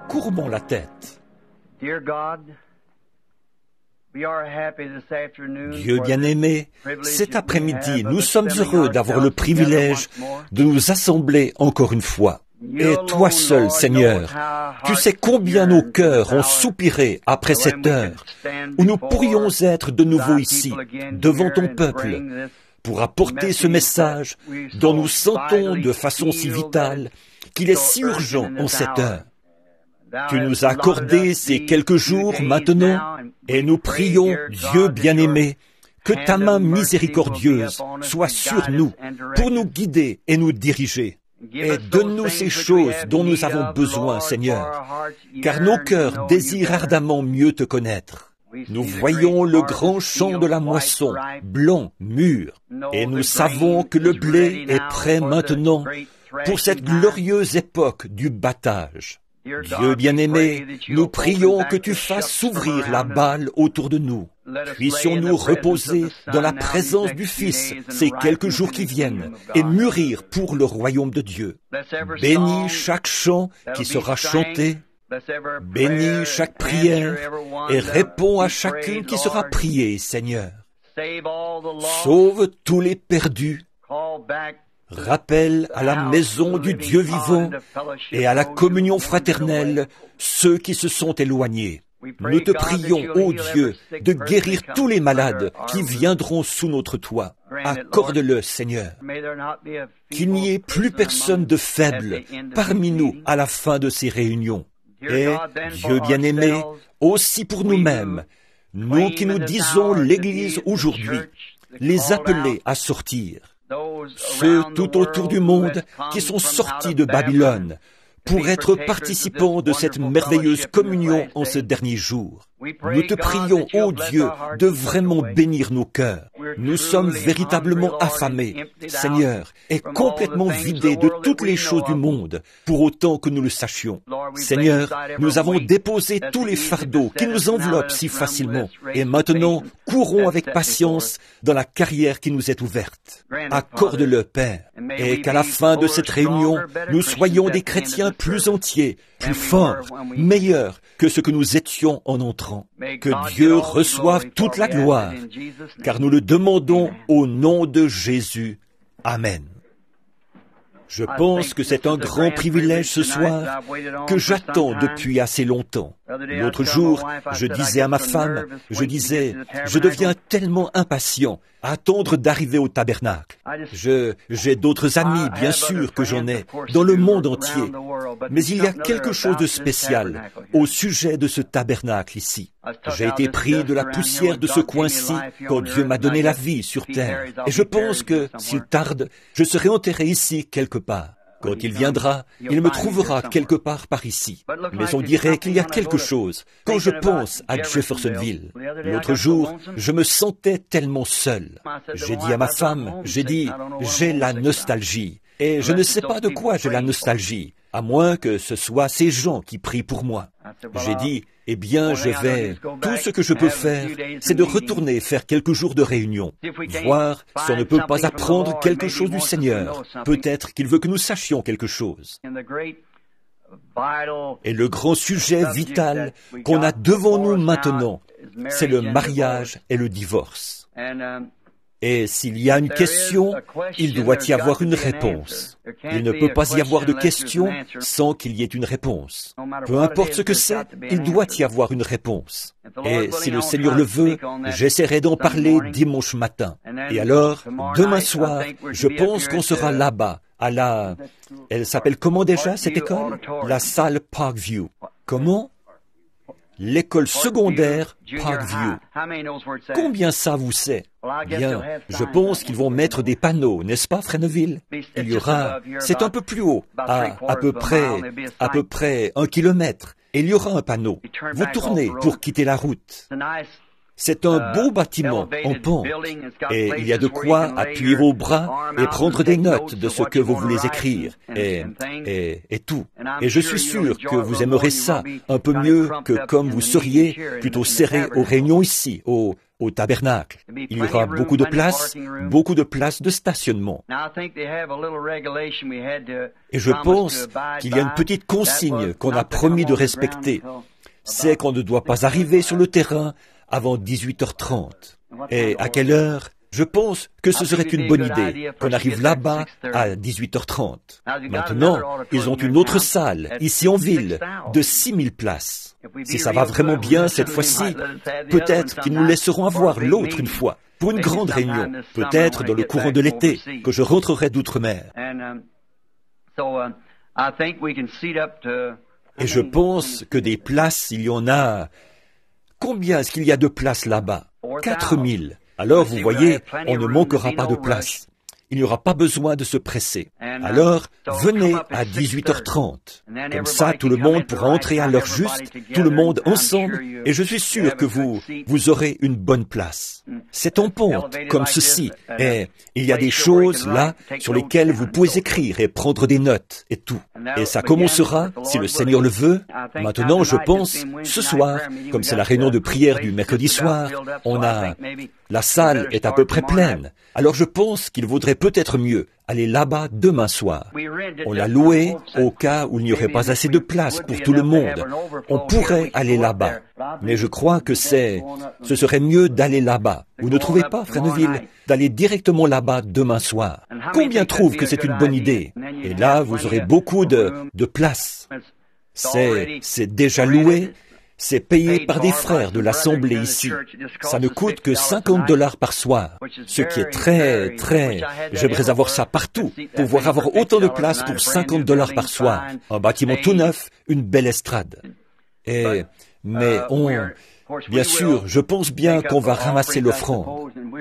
courbons la tête. Dieu bien-aimé, cet après-midi, nous sommes heureux d'avoir le privilège de nous assembler encore une fois. Et toi seul, Seigneur, tu sais combien nos cœurs ont soupiré après cette heure où nous pourrions être de nouveau ici, devant ton peuple, pour apporter ce message dont nous sentons de façon si vitale qu'il est si urgent en cette heure. Tu nous as accordé ces quelques jours maintenant, et nous prions, Dieu bien-aimé, que ta main miséricordieuse soit sur nous, pour nous guider et nous diriger. Et donne-nous ces choses dont nous avons besoin, Seigneur, car nos cœurs désirent ardemment mieux te connaître. Nous voyons le grand champ de la moisson, blanc, mûr, et nous savons que le blé est prêt maintenant pour cette glorieuse époque du battage. Dieu bien-aimé, nous prions que tu fasses s'ouvrir la balle autour de nous. Puissions-nous reposer dans la présence du Fils ces quelques jours qui viennent et mûrir pour le royaume de Dieu. Bénis chaque chant qui sera chanté, bénis chaque prière et réponds à chacune qui sera priée, Seigneur. Sauve tous les perdus. Rappelle à la maison du Dieu vivant et à la communion fraternelle ceux qui se sont éloignés. Nous te prions, ô Dieu, de guérir tous les malades qui viendront sous notre toit. Accorde-le, Seigneur. Qu'il n'y ait plus personne de faible parmi nous à la fin de ces réunions. Et, Dieu bien-aimé, aussi pour nous-mêmes, nous qui nous disons l'Église aujourd'hui, les appeler à sortir. Ceux tout autour du monde qui sont sortis de Babylone pour être participants de cette merveilleuse communion en ce dernier jour. Nous te prions, ô Dieu, de vraiment bénir nos cœurs. Nous sommes véritablement affamés, Seigneur, et complètement vidés de toutes les choses du monde, pour autant que nous le sachions. Seigneur, nous avons déposé tous les fardeaux qui nous enveloppent si facilement, et maintenant, courons avec patience dans la carrière qui nous est ouverte. Accorde-le, Père, et qu'à la fin de cette réunion, nous soyons des chrétiens plus entiers, plus forts, meilleurs que ce que nous étions en entrant. Que Dieu reçoive toute la gloire, car nous le demandons au nom de Jésus. Amen. Je pense que c'est un grand privilège ce soir que j'attends depuis assez longtemps. L'autre jour, je disais à ma femme, je deviens tellement impatient à attendre d'arriver au tabernacle. J'ai d'autres amis, bien sûr que j'en ai, dans le monde entier. Mais il y a quelque chose de spécial au sujet de ce tabernacle ici. J'ai été pris de la poussière de ce coin-ci quand Dieu m'a donné la vie sur terre. Et je pense que, s'il tarde, je serai enterré ici quelque part. Quand il viendra, il me trouvera quelque part par ici. Mais on dirait qu'il y a quelque chose. Quand je pense à Jeffersonville, l'autre jour, je me sentais tellement seul. J'ai dit à ma femme, j'ai la nostalgie. Et je ne sais pas de quoi j'ai la nostalgie, à moins que ce soit ces gens qui prient pour moi. J'ai dit, eh bien, tout ce que je peux faire, c'est de retourner faire quelques jours de réunion, voir si on ne peut pas apprendre quelque chose du Seigneur. Peut-être qu'il veut que nous sachions quelque chose. Et le grand sujet vital qu'on a devant nous maintenant, c'est le mariage et le divorce. Et s'il y a une question, il doit y avoir une réponse. Il ne peut pas y avoir de question sans qu'il y ait une réponse. Peu importe ce que c'est, il doit y avoir une réponse. Et si le Seigneur le veut, j'essaierai d'en parler dimanche matin. Et alors, demain soir, je pense qu'on sera là-bas, elle s'appelle comment déjà cette école? La salle Parkview. Comment? L'école secondaire Parkview. Combien ça vous sait? Bien, je pense qu'ils vont mettre des panneaux, n'est-ce pas, Fresneville? Il y aura, c'est un peu plus haut, à peu près 1 kilomètre, et il y aura un panneau. Vous tournez pour quitter la route. C'est un beau bâtiment en pente, et il y a de quoi appuyer vos bras et prendre des notes de ce que vous voulez écrire, et tout. Et je suis sûr que vous aimerez ça un peu mieux que comme vous seriez plutôt serré aux réunions ici, au tabernacle. Il y aura beaucoup de places de stationnement. Et je pense qu'il y a une petite consigne qu'on a promis de respecter. C'est qu'on ne doit pas arriver sur le terrain avant 18h30. Et à quelle heure? Je pense que ce serait une bonne idée qu'on arrive là-bas à 18h30. Maintenant, ils ont une autre salle, ici en ville, de 6000 places. Si ça va vraiment bien cette fois-ci, peut-être qu'ils nous laisseront avoir l'autre une fois, pour une grande réunion, peut-être dans le courant de l'été, que je rentrerai d'outre-mer. Et je pense que des places, il y en a... Combien est-ce qu'il y a de places là-bas? 4000. Alors, vous voyez, on ne manquera pas de place. Il n'y aura pas besoin de se presser. Alors, venez à 18h30. Comme ça, tout le monde pourra entrer à l'heure juste, tout le monde ensemble, et je suis sûr que vous aurez une bonne place. C'est en pente, comme ceci, et il y a des choses là sur lesquelles vous pouvez écrire et prendre des notes et tout. Et ça commencera, si le Seigneur le veut. Maintenant, je pense, ce soir, comme c'est la réunion de prière du mercredi soir, la salle est à peu près pleine. Alors je pense qu'il vaudrait peut-être mieux aller là-bas demain soir. On l'a loué au cas où il n'y aurait pas assez de place pour tout le monde. On pourrait aller là-bas. Mais je crois que ce serait mieux d'aller là-bas. Vous ne trouvez pas, Frère Neville, d'aller directement là-bas demain soir? Combien trouvent que c'est une bonne idée? Et là, vous aurez beaucoup de place. C'est déjà loué. C'est payé par des frères de l'Assemblée ici. Ça ne coûte que $50 par soir, ce qui est très... J'aimerais avoir ça partout, pouvoir avoir autant de place pour $50 par soir. Un bâtiment tout neuf, une belle estrade. Bien sûr, je pense bien qu'on va ramasser l'offrande.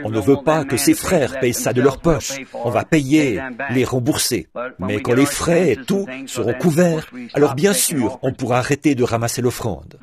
On ne veut pas que ces frères payent ça de leur poche. On va payer, les rembourser. Mais quand les frais et tout seront couverts, alors bien sûr, on pourra arrêter de ramasser l'offrande.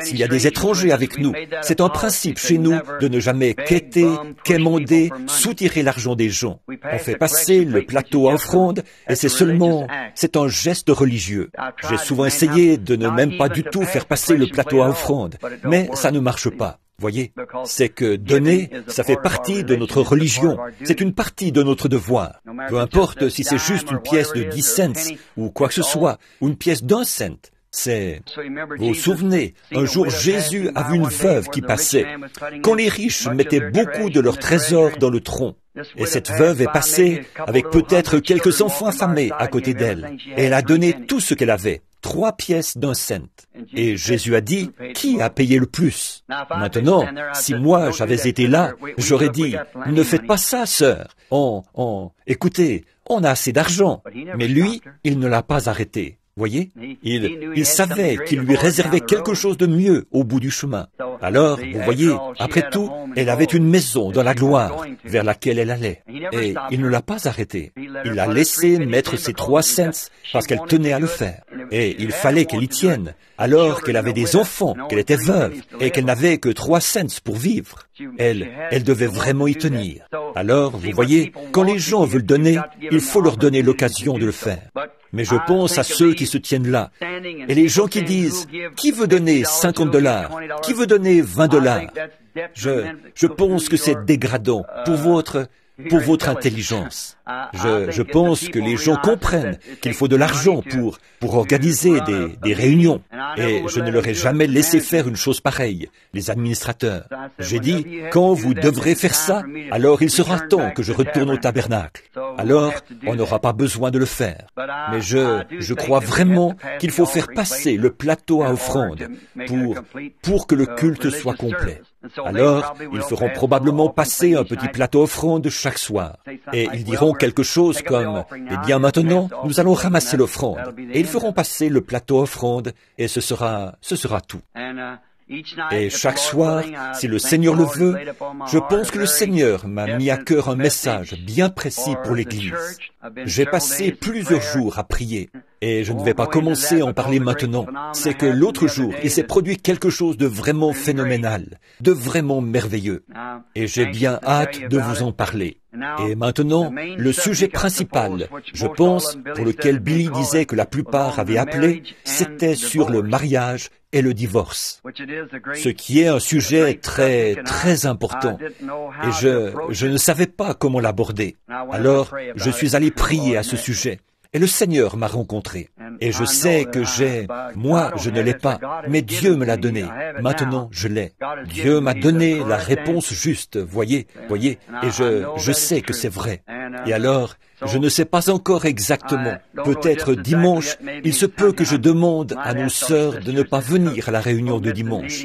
S'il y a des étrangers avec nous, c'est un principe chez nous de ne jamais quêter, quémander, soutirer l'argent des gens. On fait passer le plateau à offrande et c'est un geste religieux. J'ai souvent essayé de ne même pas du tout faire passer le plateau à offrande. Mais ça ne marche pas, voyez. C'est que donner, ça fait partie de notre religion. C'est une partie de notre devoir. Peu importe si c'est juste une pièce de 10 cents ou quoi que ce soit, ou une pièce d'1 cent. Vous vous souvenez, un jour Jésus a vu une veuve qui passait, quand les riches mettaient beaucoup de leurs trésors dans le tronc. Et cette veuve est passée avec peut-être quelques enfants affamés à côté d'elle. Et elle a donné tout ce qu'elle avait, 3 pièces d'1 cent. Et Jésus a dit, qui a payé le plus? Maintenant, si moi j'avais été là, j'aurais dit, ne faites pas ça, sœur. Écoutez, on a assez d'argent. Mais lui, il ne l'a pas arrêté. Voyez, il savait qu'il lui réservait quelque chose de mieux au bout du chemin. Alors, vous voyez, après tout, elle avait une maison dans la gloire vers laquelle elle allait. Et il ne l'a pas arrêtée. Il l'a laissé mettre ses 3 cents parce qu'elle tenait à le faire. Et il fallait qu'elle y tienne, alors qu'elle avait des enfants, qu'elle était veuve, et qu'elle n'avait que 3 cents pour vivre. Elle devait vraiment y tenir. Alors, vous voyez, quand les gens veulent donner, il faut leur donner l'occasion de le faire. Mais je pense à ceux qui se tiennent là. Et les gens qui disent, qui veut donner $50? Qui veut donner $20? Je pense que c'est dégradant pour votre intelligence. Je pense que les gens comprennent qu'il faut de l'argent pour organiser des réunions. Et je ne leur ai jamais laissé faire une chose pareille, les administrateurs. J'ai dit, quand vous devrez faire ça, alors il sera temps que je retourne au tabernacle. Alors, on n'aura pas besoin de le faire. Mais je crois vraiment qu'il faut faire passer le plateau à offrande pour que le culte soit complet. Alors, ils feront probablement passer un petit plateau offrande chaque soir. Et ils diront quelque chose comme, eh bien maintenant, nous allons ramasser l'offrande. Et ils feront passer le plateau offrande et ce sera tout. Et chaque soir, si le Seigneur le veut, je pense que le Seigneur m'a mis à cœur un message bien précis pour l'Église. J'ai passé plusieurs jours à prier. Et je ne vais pas commencer à en parler maintenant. C'est que l'autre jour, il s'est produit quelque chose de vraiment phénoménal, de vraiment merveilleux. Et j'ai bien hâte de vous en parler. Et maintenant, le sujet principal, je pense, pour lequel Billy disait que la plupart avaient appelé, c'était sur le mariage et le divorce. Ce qui est un sujet très, très important. Et je ne savais pas comment l'aborder. Alors, je suis allé prier à ce sujet. Et le Seigneur m'a rencontré. Et je sais que moi, je ne l'ai pas, mais Dieu me l'a donné. Maintenant, je l'ai. Dieu m'a donné la réponse juste, voyez, et je sais que c'est vrai. Et alors, je ne sais pas encore exactement. Peut-être dimanche, il se peut que je demande à nos sœurs de ne pas venir à la réunion de dimanche.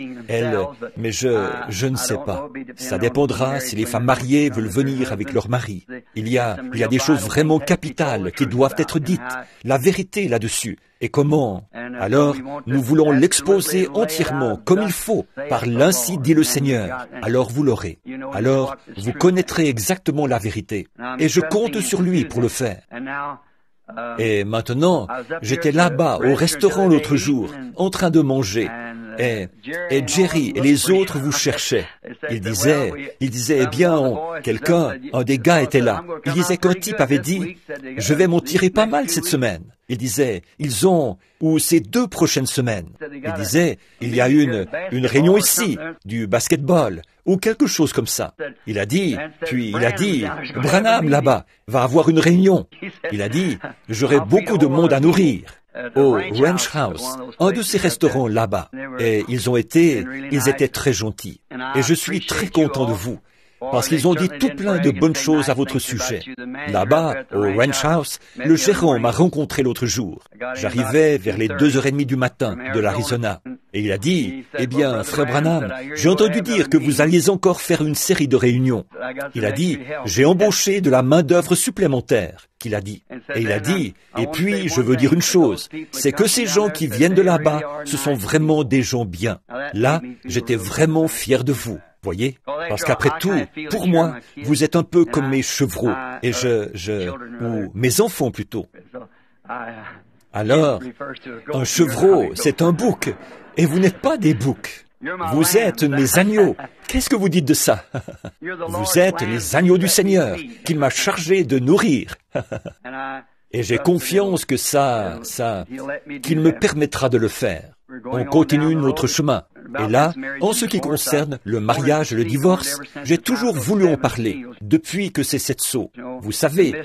Mais je ne sais pas. Ça dépendra si les femmes mariées veulent venir avec leur mari. Il y a des choses vraiment capitales qui doivent être dites. La vérité là-dessus. Et comment? Alors, nous voulons l'exposer entièrement, comme il faut, par l'ainsi dit le Seigneur. Alors vous l'aurez. Alors, vous connaîtrez exactement la vérité. Et je compte sur lui pour le faire. Et maintenant, j'étais là-bas au restaurant l'autre jour, en train de manger. Et Jerry et les autres vous cherchaient. Il disait, eh bien, un des gars était là. Il disait qu'un type avait dit, je vais m'en tirer pas mal cette semaine. Il disait, ou ces 2 prochaines semaines. Il disait, il y a une réunion ici, du basketball, ou quelque chose comme ça. Il a dit, Branham là-bas va avoir une réunion. Il a dit, j'aurai beaucoup de monde à nourrir. Au Ranch House, un de ces restaurants là-bas. Et ils étaient très gentils. Et je suis très content de vous. Parce qu'ils ont dit tout plein de bonnes choses à votre sujet. Là-bas, au Ranch House, le gérant m'a rencontré l'autre jour. J'arrivais vers les 2h30 du matin de l'Arizona. Et il a dit, eh bien, frère Branham, j'ai entendu dire que vous alliez encore faire une série de réunions. Il a dit, j'ai embauché de la main-d'œuvre supplémentaire, qu'il a dit. Et il a dit, et puis, je veux dire une chose, c'est que ces gens qui viennent de là-bas, ce sont vraiment des gens bien. Là, j'étais vraiment fier de vous. Voyez? Parce qu'après tout, pour moi, vous êtes un peu comme mes chevreaux, et ou mes enfants plutôt. Alors, un chevreau, c'est un bouc, et vous n'êtes pas des boucs. Vous êtes mes agneaux. Qu'est-ce que vous dites de ça? Vous êtes les agneaux du Seigneur, qu'il m'a chargé de nourrir. Et j'ai confiance que qu'il me permettra de le faire. On continue notre chemin. Et là, en ce qui concerne le mariage et le divorce, j'ai toujours voulu en parler, depuis que c'est 7 sceaux. Vous savez,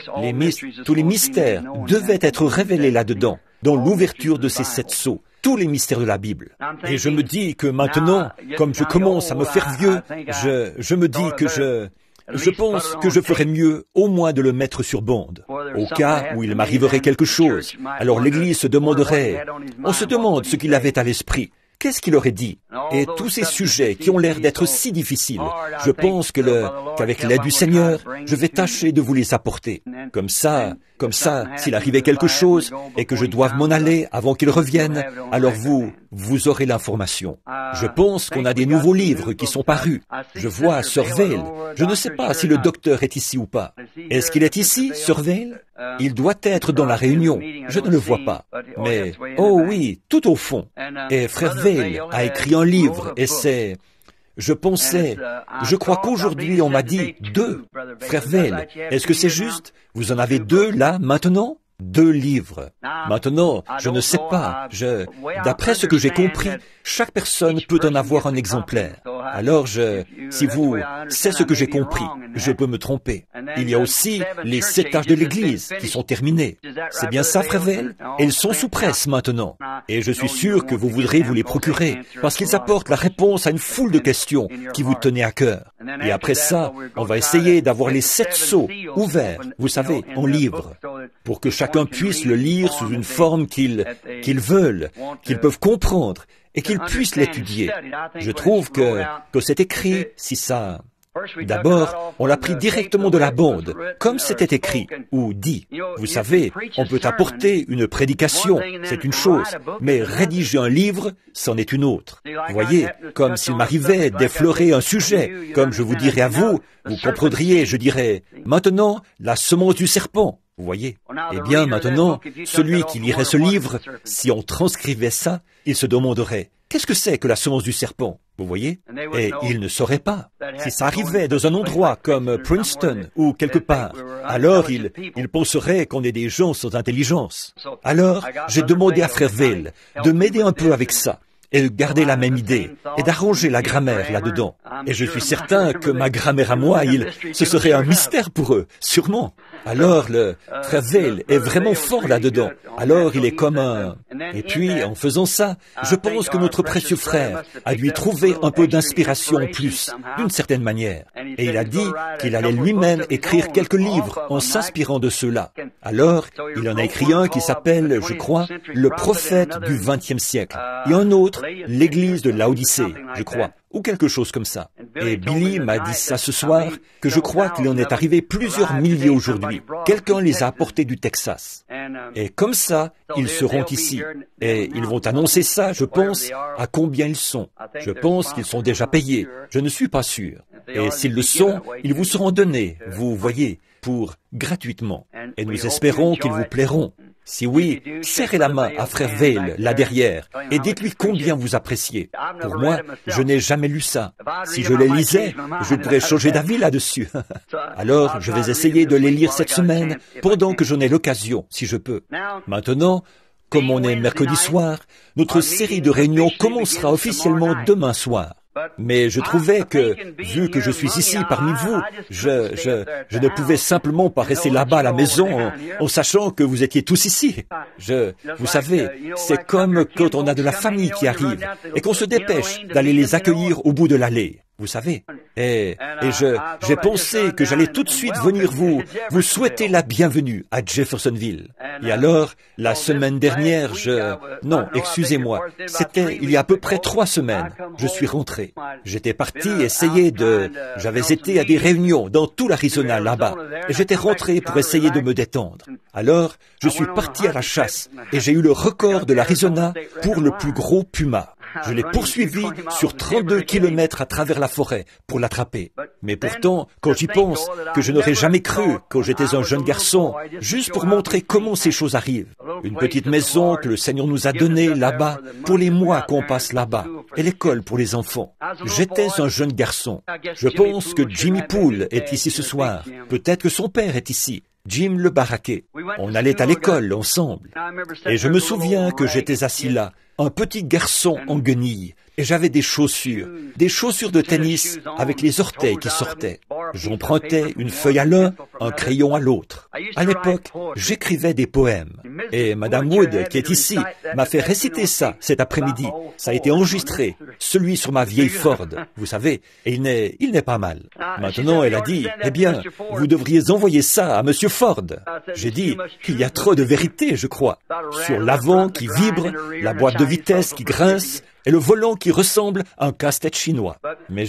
tous les mystères devaient être révélés là-dedans, dans l'ouverture de ces 7 sceaux, tous les mystères de la Bible. Et je me dis que maintenant, comme je commence à me faire vieux, je me dis que je pense que je ferais mieux au moins de le mettre sur bande. Au cas où il m'arriverait quelque chose, alors l'Église se demanderait, on se demande ce qu'il avait à l'esprit. Qu'est-ce qu'il aurait dit? Et tous ces sujets qui ont l'air d'être si difficiles, je pense qu'avec l'aide du Seigneur, je vais tâcher de vous les apporter. Comme ça, s'il arrivait quelque chose et que je doive m'en aller avant qu'il revienne, alors vous aurez l'information. Je pense qu'on a des nouveaux livres qui sont parus. Je vois Sir Vail. Je ne sais pas si le docteur est ici ou pas. Est-ce qu'il est ici, Sir Vail? Il doit être dans la réunion. Je ne le vois pas. Mais, oh oui, tout au fond. Et frère Vail a écrit un livre et je crois qu'aujourd'hui on m'a dit 2. Frère Vail, est-ce que c'est juste? Vous en avez 2 là, maintenant? 2 livres. Maintenant, je ne sais pas. D'après ce que j'ai compris, chaque personne peut en avoir un exemplaire. Alors c'est ce que j'ai compris. Je peux me tromper. Il y a aussi les 7 âges de l'Église qui sont terminés. C'est bien ça, frère Vail? Ils sont sous presse maintenant. Et je suis sûr que vous voudrez vous les procurer, parce qu'ils apportent la réponse à une foule de questions qui vous tenaient à cœur. Et après ça, on va essayer d'avoir les 7 sceaux ouverts, vous savez, en livre, pour que chacun puisse le lire sous une forme qu'ils veulent, qu'ils peuvent comprendre, et qu'ils puissent l'étudier. Je trouve que c'est écrit, si ça D'abord, on l'a pris directement de la bande, comme c'était écrit ou dit. Vous savez, on peut apporter une prédication, c'est une chose, mais rédiger un livre, c'en est une autre. Vous voyez, comme s'il m'arrivait d'effleurer un sujet, comme je vous dirais à vous, vous comprendriez, je dirais, maintenant, la semence du serpent. Vous voyez? Eh bien, maintenant, celui qui lirait ce livre, si on transcrivait ça, il se demanderait, qu'est-ce que c'est que la semence du serpent? Vous voyez? Et il ne saurait pas. Si ça arrivait dans un endroit comme Princeton ou quelque part, alors il penserait qu'on est des gens sans intelligence. Alors, j'ai demandé à Frère Vail de m'aider un peu avec ça et de garder la même idée et d'arranger la grammaire là-dedans. Et je suis certain que ma grammaire à moi, ce serait un mystère pour eux, sûrement. Alors, le Frère Vail est vraiment fort là-dedans. Alors, il est comme un... Et puis, en faisant ça, je pense que notre précieux frère a dû trouver un peu d'inspiration en plus, d'une certaine manière. Et il a dit qu'il allait lui-même écrire quelques livres en s'inspirant de ceux-là. Alors, il en a écrit un qui s'appelle, je crois, Le prophète du XXe siècle. Et un autre, L'Église de Laodicée, je crois, ou quelque chose comme ça. Et Billy m'a dit ça ce soir, que je crois qu'il en est arrivé plusieurs milliers aujourd'hui. Quelqu'un les a apportés du Texas. Et comme ça, ils seront ici. Et ils vont annoncer ça, je pense, à combien ils sont. Je pense qu'ils sont déjà payés. Je ne suis pas sûr. Et s'ils le sont, ils vous seront donnés, vous voyez, pour gratuitement. Et nous espérons qu'ils vous plairont. Si oui, serrez la main à Frère Vail, là derrière, et dites-lui combien vous appréciez. Pour moi, je n'ai jamais lu ça. Si je les lisais, je pourrais changer d'avis là-dessus. Alors, je vais essayer de les lire cette semaine, pendant que j'en ai l'occasion, si je peux. Maintenant, comme on est mercredi soir, notre série de réunions commencera officiellement demain soir. Mais je trouvais que, vu que je suis ici parmi vous, je ne pouvais simplement pas rester là-bas à la maison en sachant que vous étiez tous ici. Vous savez, c'est comme quand on a de la famille qui arrive et qu'on se dépêche d'aller les accueillir au bout de l'allée. Vous savez, et j'ai pensé que j'allais tout de suite venir vous souhaiter la bienvenue à Jeffersonville. Et alors, la semaine dernière, non, excusez-moi, c'était il y a à peu près 3 semaines, je suis rentré. J'étais parti j'avais été à des réunions dans tout l'Arizona là-bas, et j'étais rentré pour essayer de me détendre. Alors, je suis parti à la chasse, et j'ai eu le record de l'Arizona pour le plus gros puma. Je l'ai poursuivi sur 32 kilomètres à travers la forêt pour l'attraper. Mais pourtant, quand j'y pense, que je n'aurais jamais cru quand j'étais un jeune garçon, juste pour montrer comment ces choses arrivent. Une petite maison que le Seigneur nous a donnée là-bas pour les mois qu'on passe là-bas, et l'école pour les enfants. J'étais un jeune garçon. Je pense que Jimmy Poole est ici ce soir. Peut-être que son père est ici. Jim le baraquet. On allait à l'école ensemble. Et je me souviens que j'étais assis là, un petit garçon en guenilles, et j'avais des chaussures de tennis avec les orteils qui sortaient. J'empruntais une feuille à l'un, un crayon à l'autre. À l'époque, j'écrivais des poèmes. Et Madame Wood, qui est ici, m'a fait réciter ça cet après-midi. Ça a été enregistré, celui sur ma vieille Ford, vous savez, et il n'est pas mal. Maintenant, elle a dit, eh bien, vous devriez envoyer ça à Monsieur Ford. J'ai dit, il y a trop de vérité, je crois, sur l'avant qui vibre, la boîte de vitesse qui grince, et le volant qui ressemble à un casse-tête chinois. Mais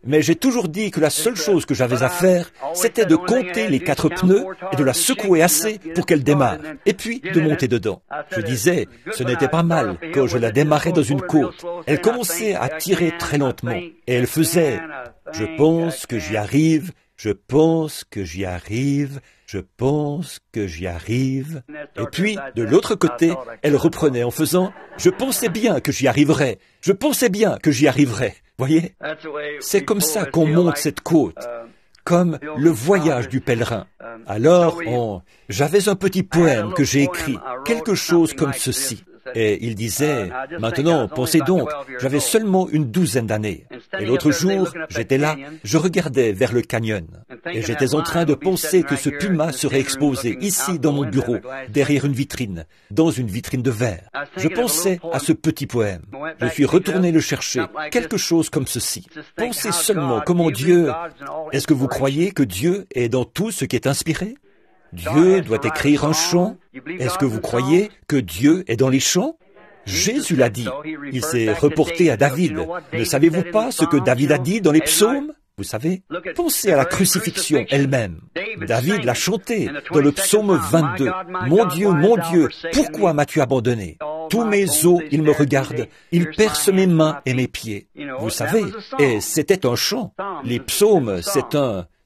mais j'ai toujours dit que la seule chose que j'avais à faire, c'était de compter les 4 pneus et de la secouer assez pour qu'elle démarre, et puis de monter dedans. Je disais, ce n'était pas mal quand je la démarrais dans une côte. Elle commençait à tirer très lentement, et elle faisait « Je pense que j'y arrive, je pense que j'y arrive, je pense que j'y arrive. » Et puis, de l'autre côté, elle reprenait en faisant « Je pensais bien que j'y arriverais, je pensais bien que j'y arriverais. » Voyez, c'est comme ça qu'on monte cette côte, comme le voyage du pèlerin. Alors, j'avais un petit poème que j'ai écrit, quelque chose comme ceci. Et il disait, maintenant, pensez donc, j'avais seulement une 12aine d'années. Et l'autre jour, j'étais là, je regardais vers le canyon. Et j'étais en train de penser que ce puma serait exposé ici dans mon bureau, derrière une vitrine, dans une vitrine de verre. Je pensais à ce petit poème. Je suis retourné le chercher, quelque chose comme ceci. Pensez seulement comment Dieu... Est-ce que vous croyez que Dieu est dans tout ce qui est inspiré? Dieu doit écrire un chant. Est-ce que vous croyez que Dieu est dans les chants? Jésus l'a dit. Il s'est reporté à David. Ne savez-vous pas ce que David a dit dans les psaumes? Vous savez, pensez à la crucifixion elle-même. David l'a chanté dans le psaume 22. Mon Dieu, pourquoi m'as-tu abandonné? Tous mes os, ils me regardent, ils percent mes mains et mes pieds. Vous savez, et c'était un chant. Les psaumes,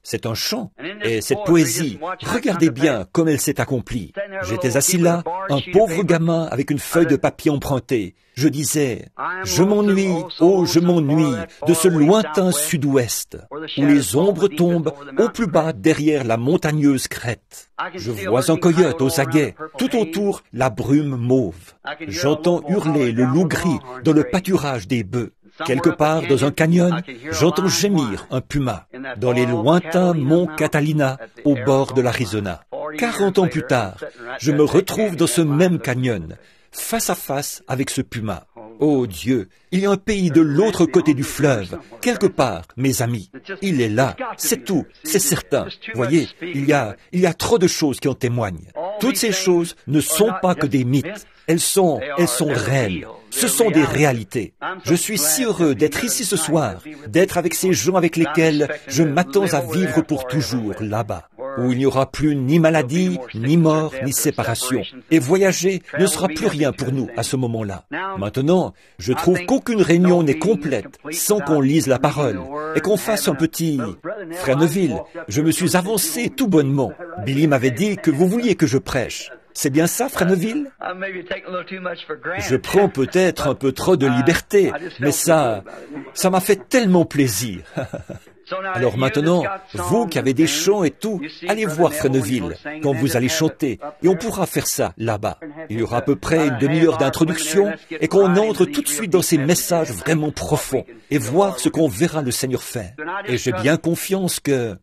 c'est un chant. Et cette poésie, regardez bien comme elle s'est accomplie. J'étais assis là, un pauvre gamin avec une feuille de papier empruntée. Je disais, je m'ennuie, oh je m'ennuie de ce lointain sud-ouest, où les ombres tombent au plus bas derrière la montagneuse crête. Je vois un coyote aux aguets, tout autour la brume mauve. J'entends hurler le loup gris dans le pâturage des bœufs. Quelque part dans un canyon, j'entends gémir un puma dans les lointains monts Catalina au bord de l'Arizona. 40 ans plus tard, je me retrouve dans ce même canyon, face à face avec ce puma. Oh Dieu, il y a un pays de l'autre côté du fleuve, quelque part, mes amis. Il est là, c'est tout, c'est certain. Voyez, il y a trop de choses qui en témoignent. Toutes ces choses ne sont pas que des mythes. Elles sont réelles. Ce sont des réalités. Je suis si heureux d'être ici ce soir, d'être avec ces gens avec lesquels je m'attends à vivre pour toujours là-bas, où il n'y aura plus ni maladie, ni mort, ni séparation. Et voyager ne sera plus rien pour nous à ce moment-là. Maintenant, je trouve qu'aucune réunion n'est complète sans qu'on lise la parole et qu'on fasse un petit... Frère Neville, je me suis avancé tout bonnement. Billy m'avait dit que vous vouliez que je prêche. C'est bien ça, Frère Neville? Je prends peut-être un peu trop de liberté, mais ça m'a fait tellement plaisir. Alors maintenant, vous qui avez des chants et tout, allez voir Frère Neville quand vous allez chanter, et on pourra faire ça là-bas. Il y aura à peu près une demi-heure d'introduction, et qu'on entre tout de suite dans ces messages vraiment profonds, et voir ce qu'on verra le Seigneur faire. Et j'ai bien confiance que...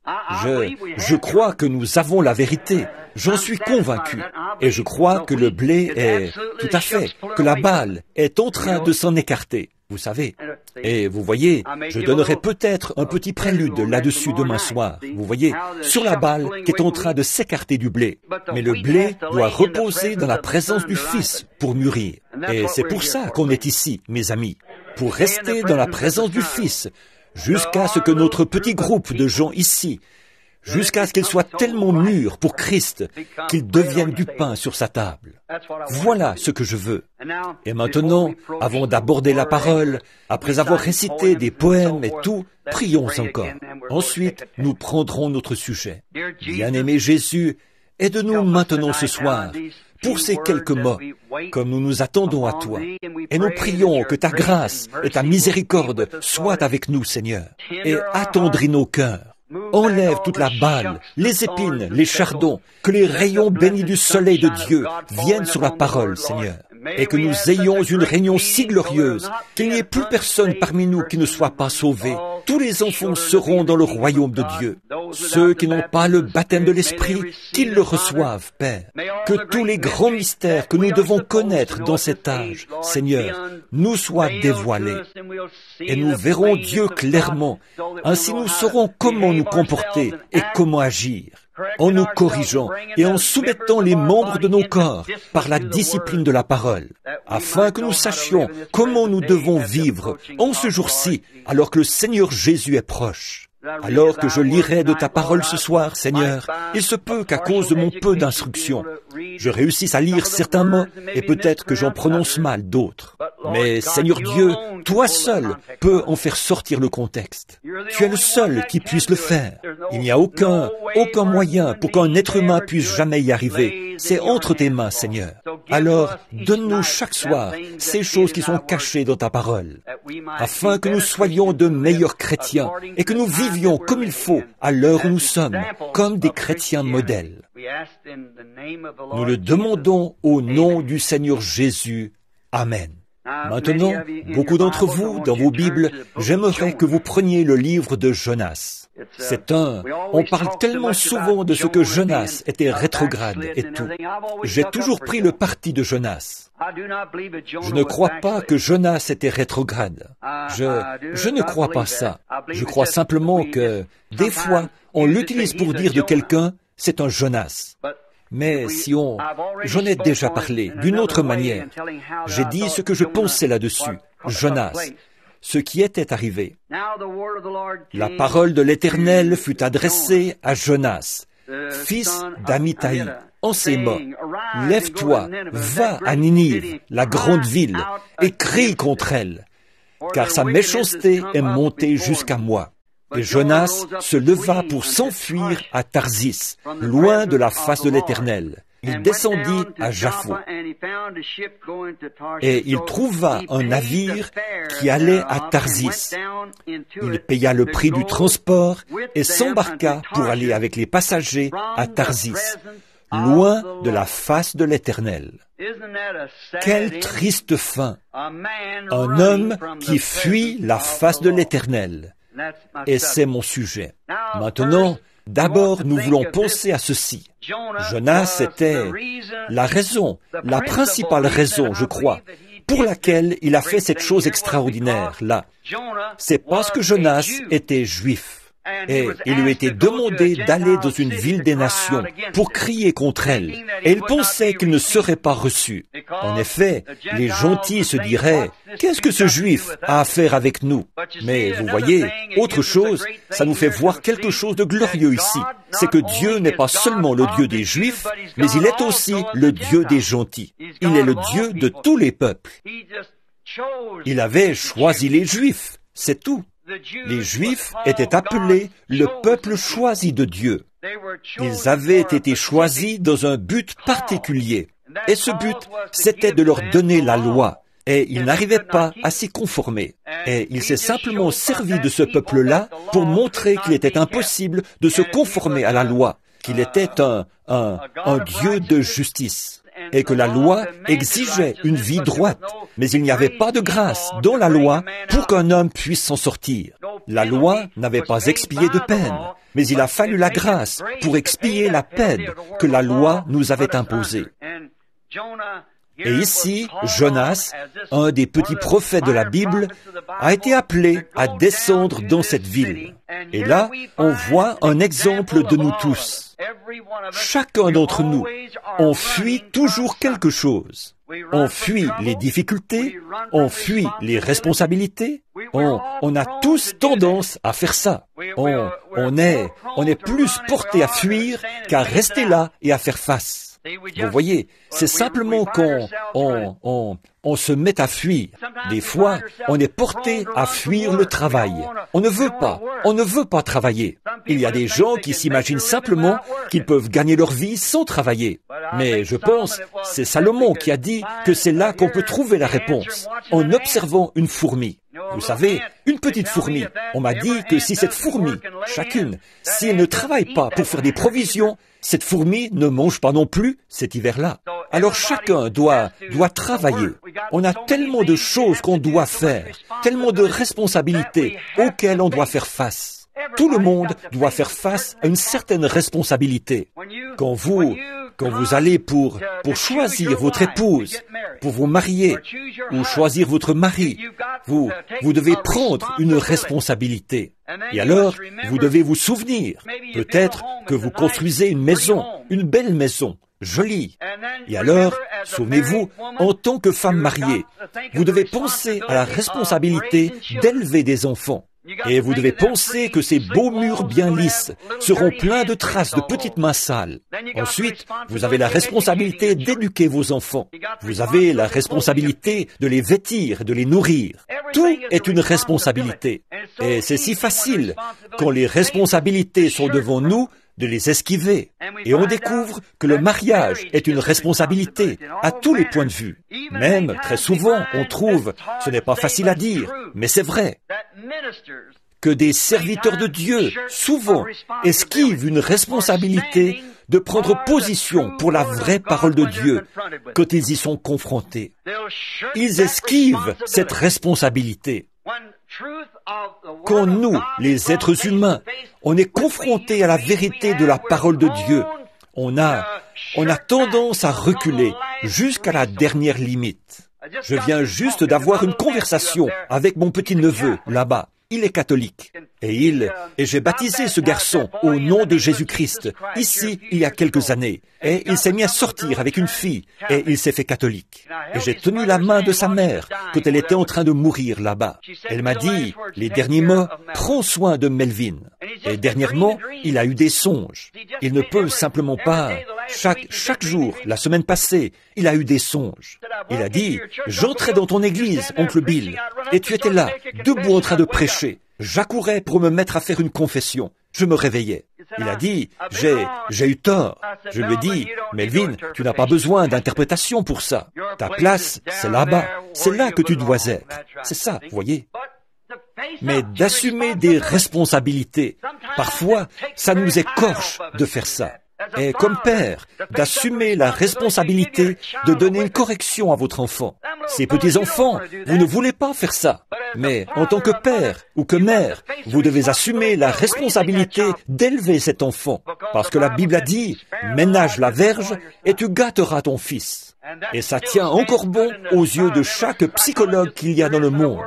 Je crois que nous avons la vérité. J'en suis convaincu. Et je crois que le blé est... Tout à fait, que la balle est en train de s'en écarter. Vous savez. Et vous voyez, je donnerai peut-être un petit prélude là-dessus demain soir. Vous voyez, sur la balle qui est en train de s'écarter du blé. Mais le blé doit reposer dans la présence du Fils pour mûrir. Et c'est pour ça qu'on est ici, mes amis. Pour rester dans la présence du Fils, jusqu'à ce que notre petit groupe de gens ici, jusqu'à ce qu'il soit tellement mûr pour Christ qu'il devienne du pain sur sa table. Voilà ce que je veux. Et maintenant, avant d'aborder la parole, après avoir récité des poèmes et tout, prions encore. Ensuite, nous prendrons notre sujet. Bien-aimé Jésus, aide-nous maintenant ce soir pour ces quelques mots, comme nous nous attendons à toi. Et nous prions que ta grâce et ta miséricorde soient avec nous, Seigneur, et attendris nos cœurs. Enlève toute la balle, les épines, les chardons, que les rayons bénis du soleil de Dieu viennent sur la parole, Seigneur, et que nous ayons une réunion si glorieuse qu'il n'y ait plus personne parmi nous qui ne soit pas sauvé. Tous les enfants seront dans le royaume de Dieu. Ceux qui n'ont pas le baptême de l'Esprit, qu'ils le reçoivent, Père. Que tous les grands mystères que nous devons connaître dans cet âge, Seigneur, nous soient dévoilés. Et nous verrons Dieu clairement. Ainsi nous saurons comment nous comporter et comment agir, en nous corrigeant et en soumettant les membres de nos corps par la discipline de la parole, afin que nous sachions comment nous devons vivre en ce jour-ci, alors que le Seigneur Jésus est proche. Alors que je lirai de ta parole ce soir, Seigneur, il se peut qu'à cause de mon peu d'instruction, je réussisse à lire certains mots et peut-être que j'en prononce mal d'autres. Mais Seigneur Dieu, toi seul peux en faire sortir le contexte. Tu es le seul qui puisse le faire. Il n'y a aucun moyen pour qu'un être humain puisse jamais y arriver. C'est entre tes mains, Seigneur. Alors, donne-nous chaque soir ces choses qui sont cachées dans ta parole, afin que nous soyons de meilleurs chrétiens et que nous vivions comme il faut à l'heure où nous sommes, comme des chrétiens modèles. Nous le demandons au nom du Seigneur Jésus. Amen. Maintenant, beaucoup d'entre vous, dans vos Bibles, j'aimerais que vous preniez le livre de Jonas. On parle tellement souvent de ce que Jonas était rétrograde et tout. J'ai toujours pris le parti de Jonas. Je ne crois pas que Jonas était rétrograde. Je ne crois pas ça. Je crois simplement que, des fois, on l'utilise pour dire de quelqu'un, c'est un Jonas. Mais j'en ai déjà parlé d'une autre manière. J'ai dit ce que je pensais là-dessus, Jonas, ce qui était arrivé. La parole de l'Éternel fut adressée à Jonas, fils d'Amittai, en ces mots: Lève-toi, va à Ninive, la grande ville, et crie contre elle, car sa méchanceté est montée jusqu'à moi. Et Jonas se leva pour s'enfuir à Tarsis, loin de la face de l'Éternel. Il descendit à Jaffo. Et il trouva un navire qui allait à Tarsis. Il paya le prix du transport et s'embarqua pour aller avec les passagers à Tarsis, loin de la face de l'Éternel. Quelle triste fin! Un homme qui fuit la face de l'Éternel. Et c'est mon sujet. Maintenant, d'abord, nous voulons penser à ceci. Jonas était la principale raison, je crois, pour laquelle il a fait cette chose extraordinaire, là. C'est parce que Jonas était juif. Et il lui était demandé d'aller dans une ville des nations pour crier contre elle. Et il pensait qu'il ne serait pas reçu. En effet, les gentils se diraient: qu'est-ce que ce juif a à faire avec nous? Mais vous voyez, autre chose, ça nous fait voir quelque chose de glorieux ici. C'est que Dieu n'est pas seulement le Dieu des Juifs, mais il est aussi le Dieu des gentils. Il est le Dieu de tous les peuples. Il avait choisi les Juifs, c'est tout. Les Juifs étaient appelés le peuple choisi de Dieu. Ils avaient été choisis dans un but particulier. Et ce but, c'était de leur donner la loi. Et il n'arrivait pas à s'y conformer. Et il s'est simplement servi de ce peuple-là pour montrer qu'il était impossible de se conformer à la loi, qu'il était un Dieu de justice. Et que la loi exigeait une vie droite, mais il n'y avait pas de grâce dans la loi pour qu'un homme puisse s'en sortir. La loi n'avait pas expié de peine, mais il a fallu la grâce pour expier la peine que la loi nous avait imposée. Et ici, Jonas, un des petits prophètes de la Bible, a été appelé à descendre dans cette ville. Et là, on voit un exemple de nous tous. Chacun d'entre nous, on fuit toujours quelque chose. On fuit les difficultés, on fuit les responsabilités. On a tous tendance à faire ça. On est plus porté à fuir qu'à rester là et à faire face. Vous voyez, c'est simplement on se met à fuir. Des fois, on est porté à fuir le travail. On ne veut pas travailler. Il y a des gens qui s'imaginent simplement qu'ils peuvent gagner leur vie sans travailler. Mais je pense, c'est Salomon qui a dit que c'est là qu'on peut trouver la réponse, en observant une fourmi. Vous savez, une petite fourmi. On m'a dit que si cette fourmi, chacune, si elle ne travaille pas pour faire des provisions, cette fourmi ne mange pas non plus cet hiver-là. Alors chacun doit travailler. On a tellement de choses qu'on doit faire, tellement de responsabilités auxquelles on doit faire face. Tout le monde doit faire face à une certaine responsabilité. Quand vous allez pour choisir votre épouse, pour vous marier, ou choisir votre mari, vous devez prendre une responsabilité. Et alors, vous devez vous souvenir, peut-être que vous construisez une maison, une belle maison, jolie. Et alors, souvenez-vous, en tant que femme mariée, vous devez penser à la responsabilité d'élever des enfants. Et vous devez penser que ces beaux murs bien lisses seront pleins de traces de petites mains sales. Ensuite, vous avez la responsabilité d'éduquer vos enfants. Vous avez la responsabilité de les vêtir, de les nourrir. Tout est une responsabilité. Et c'est si facile, quand les responsabilités sont devant nous, de les esquiver. Et on découvre que le mariage est une responsabilité à tous les points de vue. Même, très souvent, on trouve, ce n'est pas facile à dire, mais c'est vrai, que des serviteurs de Dieu, souvent, esquivent une responsabilité de prendre position pour la vraie parole de Dieu quand ils y sont confrontés. Ils esquivent cette responsabilité. Quand nous, les êtres humains, on est confrontés à la vérité de la parole de Dieu, on a tendance à reculer jusqu'à la dernière limite. Je viens juste d'avoir une conversation avec mon petit-neveu là-bas. il est catholique. Et j'ai baptisé ce garçon au nom de Jésus-Christ, ici, il y a quelques années. Et il s'est mis à sortir avec une fille, et il s'est fait catholique. Et j'ai tenu la main de sa mère, quand elle était en train de mourir là-bas. Elle m'a dit, les derniers mots, prends soin de Melvin. Et dernièrement, il a eu des songes. Il ne peut simplement pas, chaque jour, la semaine passée, il a eu des songes. Il a dit, j'entrais dans ton église, oncle Bill, et tu étais là, debout en train de prêcher. J'accourais pour me mettre à faire une confession. Je me réveillais. Il a dit, j'ai eu tort. Je lui ai dit, Melvin, tu n'as pas besoin d'interprétation pour ça. Ta place, c'est là-bas. C'est là que tu dois être. C'est ça, vous voyez. Mais d'assumer des responsabilités, parfois, ça nous écorche de faire ça. Et comme père, d'assumer la responsabilité de donner une correction à votre enfant. Ces petits-enfants, vous ne voulez pas faire ça. Mais en tant que père ou que mère, vous devez assumer la responsabilité d'élever cet enfant. Parce que la Bible a dit, ménage la verge et tu gâteras ton fils. Et ça tient encore bon aux yeux de chaque psychologue qu'il y a dans le monde.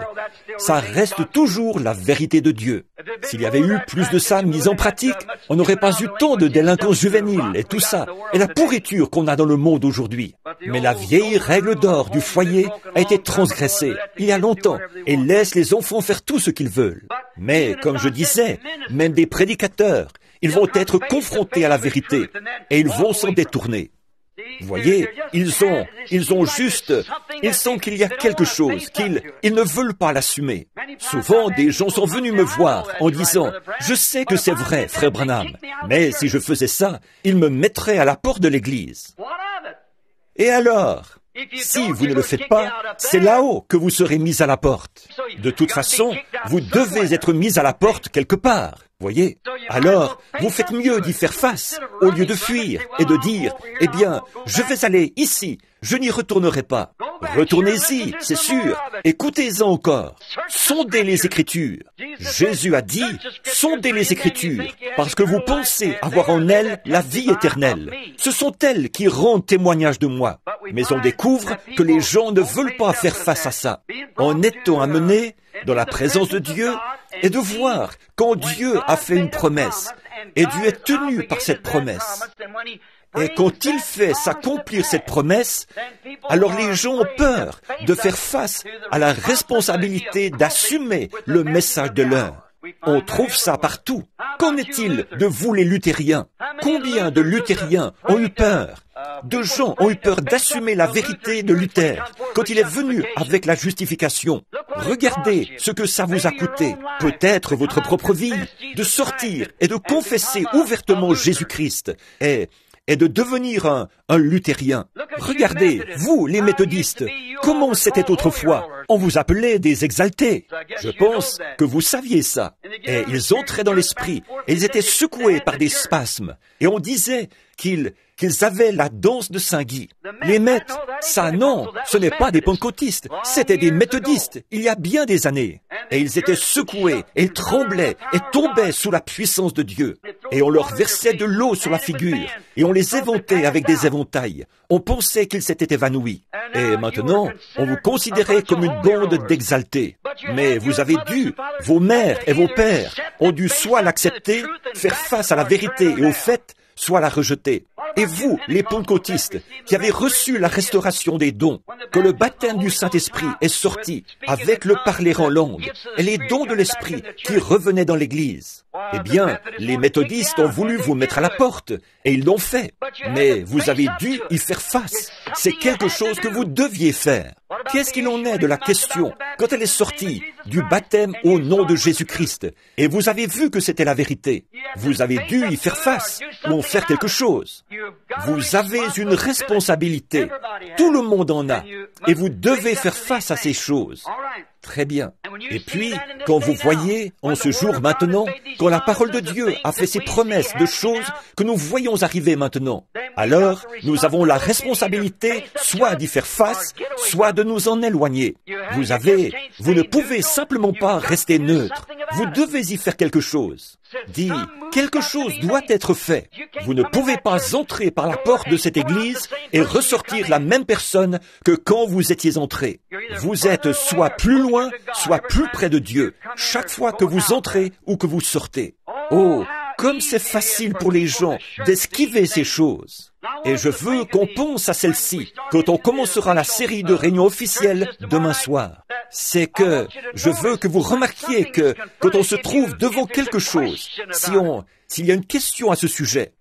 Ça reste toujours la vérité de Dieu. S'il y avait eu plus de ça mis en pratique, on n'aurait pas eu tant de délinquance juvénile et tout ça, et la pourriture qu'on a dans le monde aujourd'hui. Mais la vieille règle d'or du foyer a été transgressée il y a longtemps et laisse les enfants faire tout ce qu'ils veulent. Mais, comme je disais, même des prédicateurs, ils vont être confrontés à la vérité et ils vont s'en détourner. Vous voyez, ils sentent qu'il y a quelque chose, qu'ils ne veulent pas l'assumer. Souvent, des gens sont venus me voir en disant, je sais que c'est vrai, frère Branham, mais si je faisais ça, ils me mettraient à la porte de l'église. Et alors, si vous ne le faites pas, c'est là-haut que vous serez mis à la porte. De toute façon, vous devez être mis à la porte quelque part. Voyez? Alors, vous faites mieux d'y faire face, au lieu de fuir et de dire, eh bien, je vais aller ici, je n'y retournerai pas. Retournez-y, c'est sûr, écoutez-en encore. Sondez les Écritures. Jésus a dit, sondez les Écritures, parce que vous pensez avoir en elles la vie éternelle. Ce sont elles qui rendent témoignage de moi. Mais on découvre que les gens ne veulent pas faire face à ça. En étant amenés dans la présence de Dieu et de voir quand Dieu a fait une promesse et Dieu est tenu par cette promesse. Et quand il fait s'accomplir cette promesse, alors les gens ont peur de faire face à la responsabilité d'assumer le message de l'heure. On trouve ça partout. Qu'en est-il de vous les luthériens? Combien de luthériens ont eu peur? De gens ont eu peur d'assumer la vérité de Luther quand il est venu avec la justification. Regardez ce que ça vous a coûté, peut-être votre propre vie, de sortir et de confesser ouvertement Jésus-Christ et de devenir un luthérien. Regardez, vous, les méthodistes, comment c'était autrefois. On vous appelait des exaltés. Je pense que vous saviez ça. Et ils entraient dans l'esprit, et ils étaient secoués par des spasmes. Et on disait qu'ils avaient la danse de Saint-Guy. Les maîtres, ça non, ce n'est pas des pentecôtistes, c'était des méthodistes, il y a bien des années. Et ils étaient secoués, et ils tremblaient, et tombaient sous la puissance de Dieu. Et on leur versait de l'eau sur la figure, et on les éventait avec des éventails. On pensait qu'ils s'étaient évanouis. Et maintenant, on vous considérait comme une bande d'exaltés. Mais vous avez dû, vos mères et vos pères ont dû soit l'accepter, faire face à la vérité et au fait, soit la rejeter. Et vous, les pentecôtistes, qui avez reçu la restauration des dons, que le baptême du Saint-Esprit est sorti avec le parler en langue et les dons de l'Esprit qui revenaient dans l'Église, eh bien, les méthodistes ont voulu vous mettre à la porte, et ils l'ont fait. Mais vous avez dû y faire face. C'est quelque chose que vous deviez faire. Qu'est-ce qu'il en est de la question quand elle est sortie du baptême au nom de Jésus-Christ, et vous avez vu que c'était la vérité? Vous avez dû y faire face, ou en faire quelque chose. Vous avez une responsabilité. Tout le monde en a, et vous devez faire face à ces choses. Très bien. Et puis, quand vous voyez, en ce jour maintenant, quand la parole de Dieu a fait ses promesses de choses que nous voyons arriver maintenant, alors nous avons la responsabilité soit d'y faire face, soit de nous en éloigner. Vous ne pouvez simplement pas rester neutre. Vous devez y faire quelque chose. Quelque chose doit être fait. Vous ne pouvez pas entrer par la porte de cette église et ressortir la même personne que quand vous étiez entré. Vous êtes soit plus loin moins, soit plus près de Dieu, chaque fois que vous entrez ou que vous sortez. Oh, comme c'est facile pour les gens d'esquiver ces choses. Et je veux qu'on pense à celle-ci quand on commencera la série de réunions officielles demain soir. C'est que je veux que vous remarquiez que quand on se trouve devant quelque chose, s'il y a une question à ce sujet,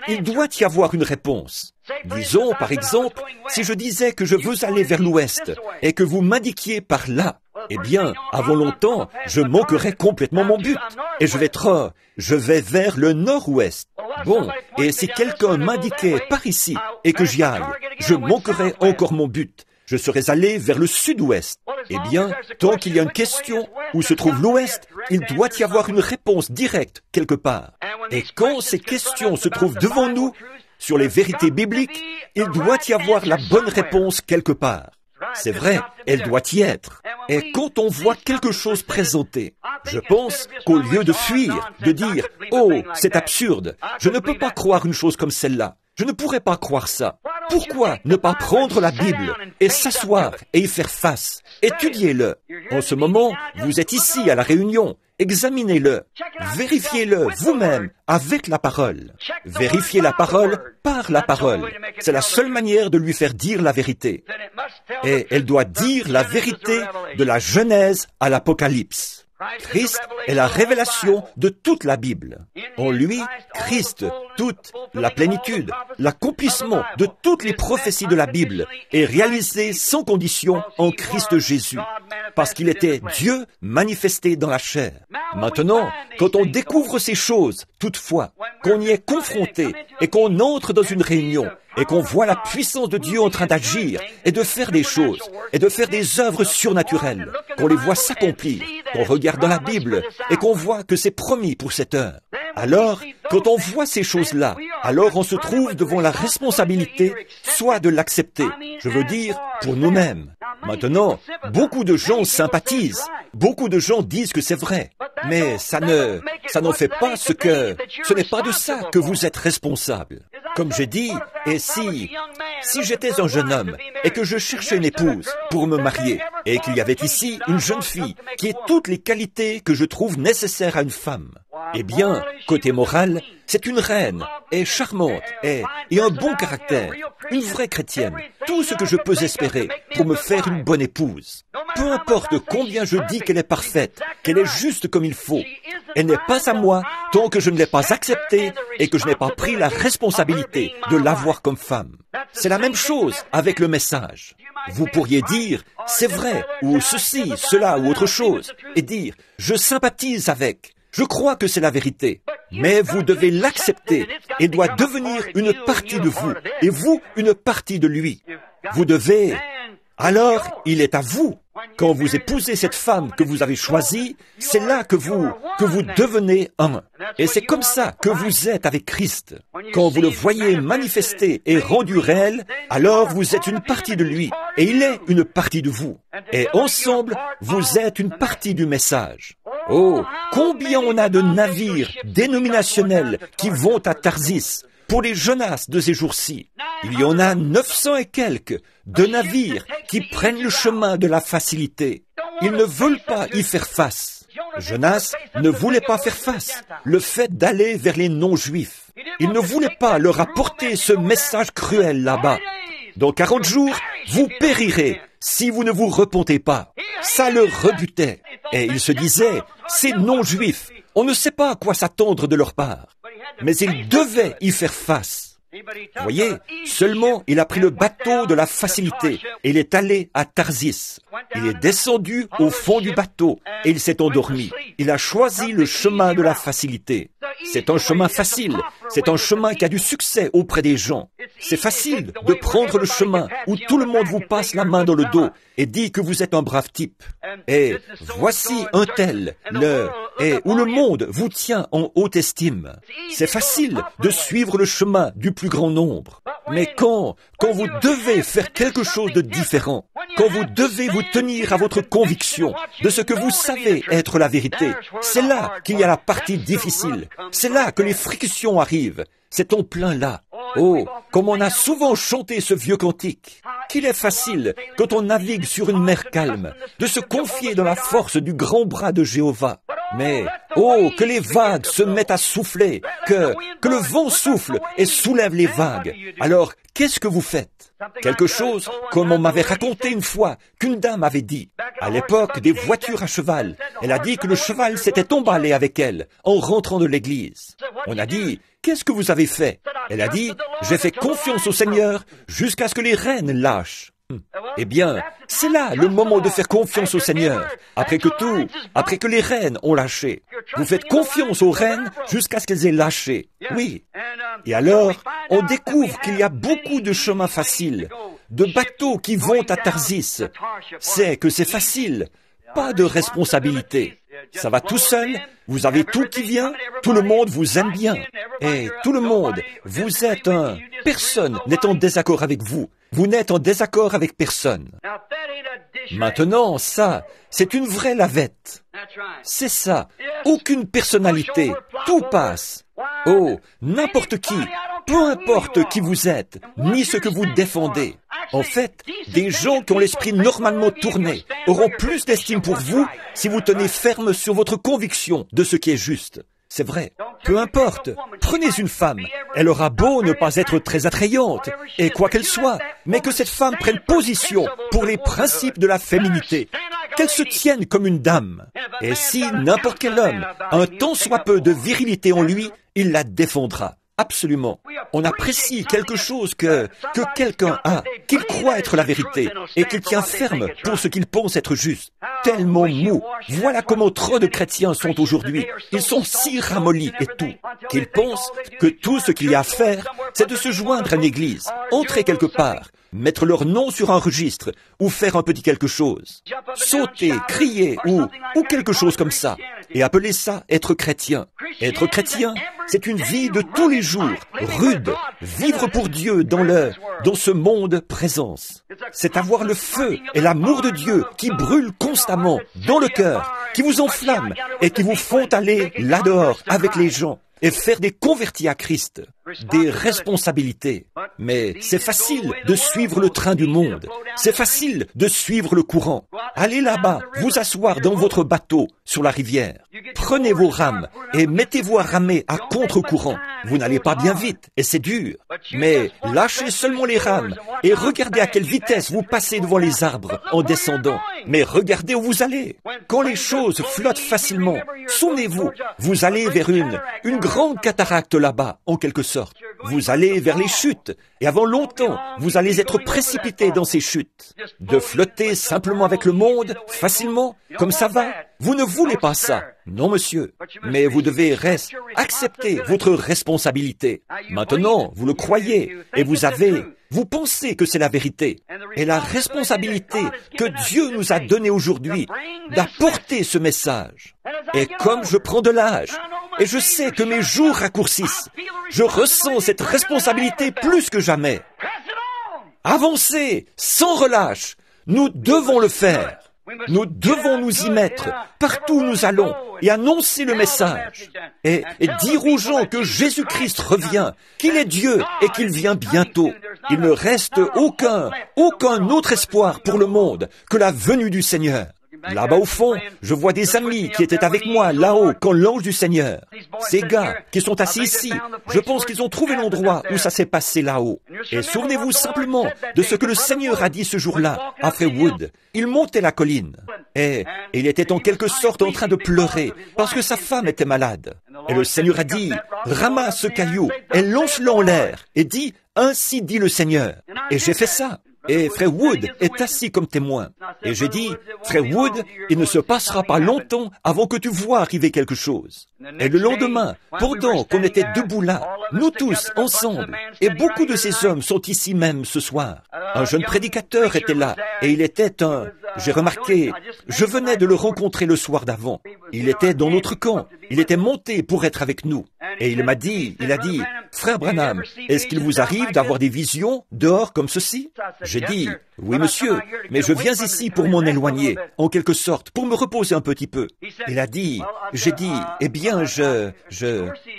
il doit y avoir une réponse. Disons, par exemple, si je disais que je veux aller vers l'ouest et que vous m'indiquiez par là, eh bien, avant longtemps, je manquerai complètement mon but et je vais vers le nord-ouest. Bon, et si quelqu'un m'indiquait par ici et que j'y aille, je manquerai encore mon but. Je serais allé vers le sud-ouest. Eh bien, tant qu'il y a une question où se trouve l'ouest, il doit y avoir une réponse directe quelque part. Et quand ces questions se trouvent devant nous, sur les vérités bibliques, il doit y avoir la bonne réponse quelque part. C'est vrai, elle doit y être. Et quand on voit quelque chose présenté, je pense qu'au lieu de fuir, de dire « Oh, c'est absurde, je ne peux pas croire une chose comme celle-là, je ne pourrais pas croire ça », pourquoi ne pas prendre la Bible et s'asseoir et y faire face? Étudiez-le. En ce moment, vous êtes ici à la réunion. Examinez-le. Vérifiez-le vous-même avec la parole. Vérifiez la parole par la parole. C'est la seule manière de lui faire dire la vérité. Et elle doit dire la vérité de la Genèse à l'Apocalypse. Christ est la révélation de toute la Bible. En lui, Christ, toute la plénitude, l'accomplissement de toutes les prophéties de la Bible est réalisé sans condition en Christ Jésus, parce qu'il était Dieu manifesté dans la chair. Maintenant, quand on découvre ces choses, toutefois, qu'on y est confronté et qu'on entre dans une réunion, et qu'on voit la puissance de Dieu en train d'agir et de faire des choses et de faire des œuvres surnaturelles, qu'on les voit s'accomplir, qu'on regarde dans la Bible et qu'on voit que c'est promis pour cette heure. Alors, quand on voit ces choses-là, alors on se trouve devant la responsabilité soit de l'accepter, je veux dire, pour nous-mêmes. Maintenant, beaucoup de gens sympathisent, beaucoup de gens disent que c'est vrai, mais ça n'en fait pas ce n'est pas de ça que vous êtes responsable. Comme j'ai dit, et si j'étais un jeune homme et que je cherchais une épouse pour me marier et qu'il y avait ici une jeune fille qui ait toutes les qualités que je trouve nécessaires à une femme, eh bien, côté moral, c'est une reine, est charmante, et un bon caractère, une vraie chrétienne, tout ce que je peux espérer pour me faire une bonne épouse. Peu importe combien je dis qu'elle est parfaite, qu'elle est juste comme il faut, elle n'est pas à moi tant que je ne l'ai pas acceptée et que je n'ai pas pris la responsabilité de l'avoir comme femme. C'est la même chose avec le message. Vous pourriez dire, c'est vrai, ou ceci, cela, ou autre chose, et dire, je sympathise avec. Je crois que c'est la vérité, mais vous devez l'accepter et doit devenir une partie de vous, et vous une partie de lui. Vous devez... Alors, il est à vous. Quand vous épousez cette femme que vous avez choisie, c'est là que vous devenez un. Et c'est comme ça que vous êtes avec Christ. Quand vous le voyez manifesté et rendu réel, alors vous êtes une partie de lui, et il est une partie de vous. Et ensemble, vous êtes une partie du message. Oh, combien on a de navires dénominationnels qui vont à Tarsis pour les jeunesses de ces jours-ci. Il y en a 900 et quelques de navires qui prennent le chemin de la facilité. Ils ne veulent pas y faire face. Jonas ne voulait pas faire face. Le fait d'aller vers les non-juifs. Il ne voulait pas leur apporter ce message cruel là-bas. Dans 40 jours, vous périrez si vous ne vous repentez pas. Ça le rebutait. Et il se disait, ces non-juifs, on ne sait pas à quoi s'attendre de leur part. Mais il devait y faire face. Vous voyez, seulement il a pris le bateau de la facilité et il est allé à Tarsis. Il est descendu au fond du bateau et il s'est endormi. Il a choisi le chemin de la facilité. C'est un chemin facile. C'est un chemin qui a du succès auprès des gens. C'est facile de prendre le chemin où tout le monde vous passe la main dans le dos et dit que vous êtes un brave type. Et voici un tel, où le monde vous tient en haute estime. C'est facile de suivre le chemin du plus grand nombre. Mais quand vous devez faire quelque chose de différent, quand vous devez vous tenir à votre conviction de ce que vous savez être la vérité, c'est là qu'il y a la partie difficile. C'est là que les frictions arrivent. C'est en plein là. Oh, comme on a souvent chanté ce vieux cantique, qu'il est facile, quand on navigue sur une mer calme, de se confier dans la force du grand bras de Jéhovah. Mais, oh, que les vagues se mettent à souffler, que le vent souffle et soulève les vagues. Alors, qu'est-ce que vous faites? Quelque chose comme on m'avait raconté une fois qu'une dame avait dit. À l'époque des voitures à cheval, elle a dit que le cheval s'était emballé avec elle en rentrant de l'église. On a dit, qu'est-ce que vous avez fait? Elle a dit, j'ai fait confiance au Seigneur jusqu'à ce que les rênes lâchent. Eh bien, c'est là le moment de faire confiance au Seigneur, après que les rênes ont lâché. Vous faites confiance aux rênes jusqu'à ce qu'elles aient lâché. Oui. Et alors, on découvre qu'il y a beaucoup de chemins faciles, de bateaux qui vont à Tarsis. C'est que c'est facile, pas de responsabilité. Ça va tout seul, vous avez tout qui vient, tout le monde vous aime bien. Et tout le monde, vous êtes un... Personne n'est en désaccord avec vous. Vous n'êtes en désaccord avec personne. Maintenant, ça, c'est une vraie lavette. C'est ça. Aucune personnalité. Tout passe. Oh, n'importe qui, peu importe qui vous êtes, ni ce que vous défendez. En fait, des gens qui ont l'esprit normalement tourné auront plus d'estime pour vous si vous tenez ferme sur votre conviction de ce qui est juste. C'est vrai. Peu importe. Prenez une femme. Elle aura beau ne pas être très attrayante, et quoi qu'elle soit, mais que cette femme prenne position pour les principes de la féminité. Qu'elle se tienne comme une dame. Et si n'importe quel homme a un tant soit peu de virilité en lui, il la défendra. Absolument. On apprécie quelque chose que quelqu'un a, qu'il croit être la vérité, et qu'il tient ferme pour ce qu'il pense être juste. Tellement mou. Voilà comment trop de chrétiens sont aujourd'hui. Ils sont si ramollis et tout, qu'ils pensent que tout ce qu'il y a à faire, c'est de se joindre à une église, entrer quelque part, mettre leur nom sur un registre, ou faire un petit quelque chose. Sauter, crier, ou quelque chose comme ça. Et appeler ça être chrétien. Être chrétien, c'est une vie de tous les jours, rude, vivre pour Dieu dans ce monde présence. C'est avoir le feu et l'amour de Dieu qui brûlent constamment dans le cœur, qui vous enflamment et qui vous font aller là-dehors avec les gens et faire des convertis à Christ, des responsabilités. Mais c'est facile de suivre le train du monde. C'est facile de suivre le courant. Allez là-bas, vous asseoir dans votre bateau sur la rivière. Prenez vos rames et mettez-vous à ramer à contre-courant. Vous n'allez pas bien vite et c'est dur. Mais lâchez seulement les rames et regardez à quelle vitesse vous passez devant les arbres en descendant. Mais regardez où vous allez. Quand les choses flottent facilement, souvenez-vous, vous allez vers une grande cataracte là-bas, en quelque sorte. Vous allez vers les chutes, et avant longtemps, vous allez être précipité dans ces chutes. De flotter simplement avec le monde, facilement, comme ça va, vous ne voulez pas ça. Non, monsieur. Mais vous devez accepter votre responsabilité. Maintenant, vous le croyez, et vous pensez que c'est la vérité. Et la responsabilité que Dieu nous a donnée aujourd'hui d'apporter ce message. Et comme je prends de l'âge, et je sais que mes jours raccourcissent, je ressens cette responsabilité plus que jamais. Avancez, sans relâche. Nous devons le faire. Nous devons nous y mettre, partout où nous allons, et annoncer le message. Et dire aux gens que Jésus-Christ revient, qu'il est Dieu et qu'il vient bientôt. Il ne reste aucun autre espoir pour le monde que la venue du Seigneur. Là-bas au fond, je vois des amis qui étaient avec moi là-haut quand l'ange du Seigneur. Ces gars qui sont assis ici, je pense qu'ils ont trouvé l'endroit où ça s'est passé là-haut. Et souvenez-vous simplement de ce que le Seigneur a dit ce jour-là à Fairwood. Il montait la colline et il était en quelque sorte en train de pleurer parce que sa femme était malade. Et le Seigneur a dit, ramasse ce caillou et lance-le en l'air et dis, ainsi dit le Seigneur. Et j'ai fait ça. Et Frère Wood est assis comme témoin. Et j'ai dit, Frère Wood, il ne se passera pas longtemps avant que tu vois arriver quelque chose. Et le lendemain, pendant qu'on était debout là, nous tous, ensemble, et beaucoup de ces hommes sont ici même ce soir. Un jeune prédicateur était là, et il était j'ai remarqué, je venais de le rencontrer le soir d'avant. Il était dans notre camp, il était monté pour être avec nous. Et il a dit, Frère Branham, est-ce qu'il vous arrive d'avoir des visions dehors comme ceci? J'ai dit, oui monsieur, mais je viens ici pour m'en éloigner, en quelque sorte, pour me reposer un petit peu. Il a dit, j'ai dit, eh bien,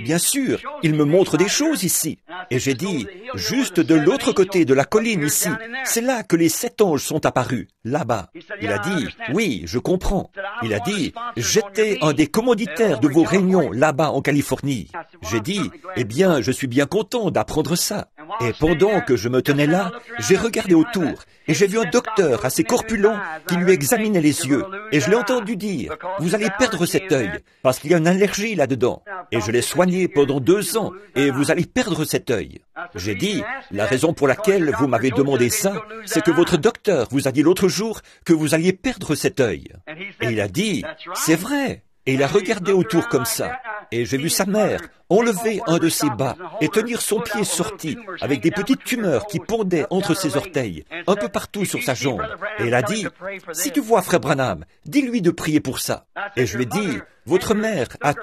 bien sûr, il me montre des choses ici. Et j'ai dit, juste de l'autre côté de la colline ici, c'est là que les 7 anges sont apparus, là-bas. Il a dit, oui, je comprends. Il a dit, j'étais un des commanditaires de vos réunions là-bas en Californie. J'ai dit, eh bien, je suis bien content d'apprendre ça. Et pendant que je me tenais là, j'ai regardé autour et j'ai vu un docteur assez corpulent qui lui examinait les yeux. Et je l'ai entendu dire, vous allez perdre cet œil parce qu'il y a une allergie là-dedans. Et je l'ai soigné pendant 2 ans et vous allez perdre cet œil. J'ai dit, la raison pour laquelle vous m'avez demandé ça, c'est que votre docteur vous a dit l'autre jour que vous alliez perdre cet œil. Et il a dit, c'est vrai. Et il a regardé autour comme ça. Et j'ai vu sa mère enlever un de ses bas et tenir son pied sorti avec des petites tumeurs qui pendaient entre ses orteils, un peu partout sur sa jambe. Et elle a dit, si tu vois Frère Branham, dis-lui de prier pour ça. Et je lui ai dit, votre mère a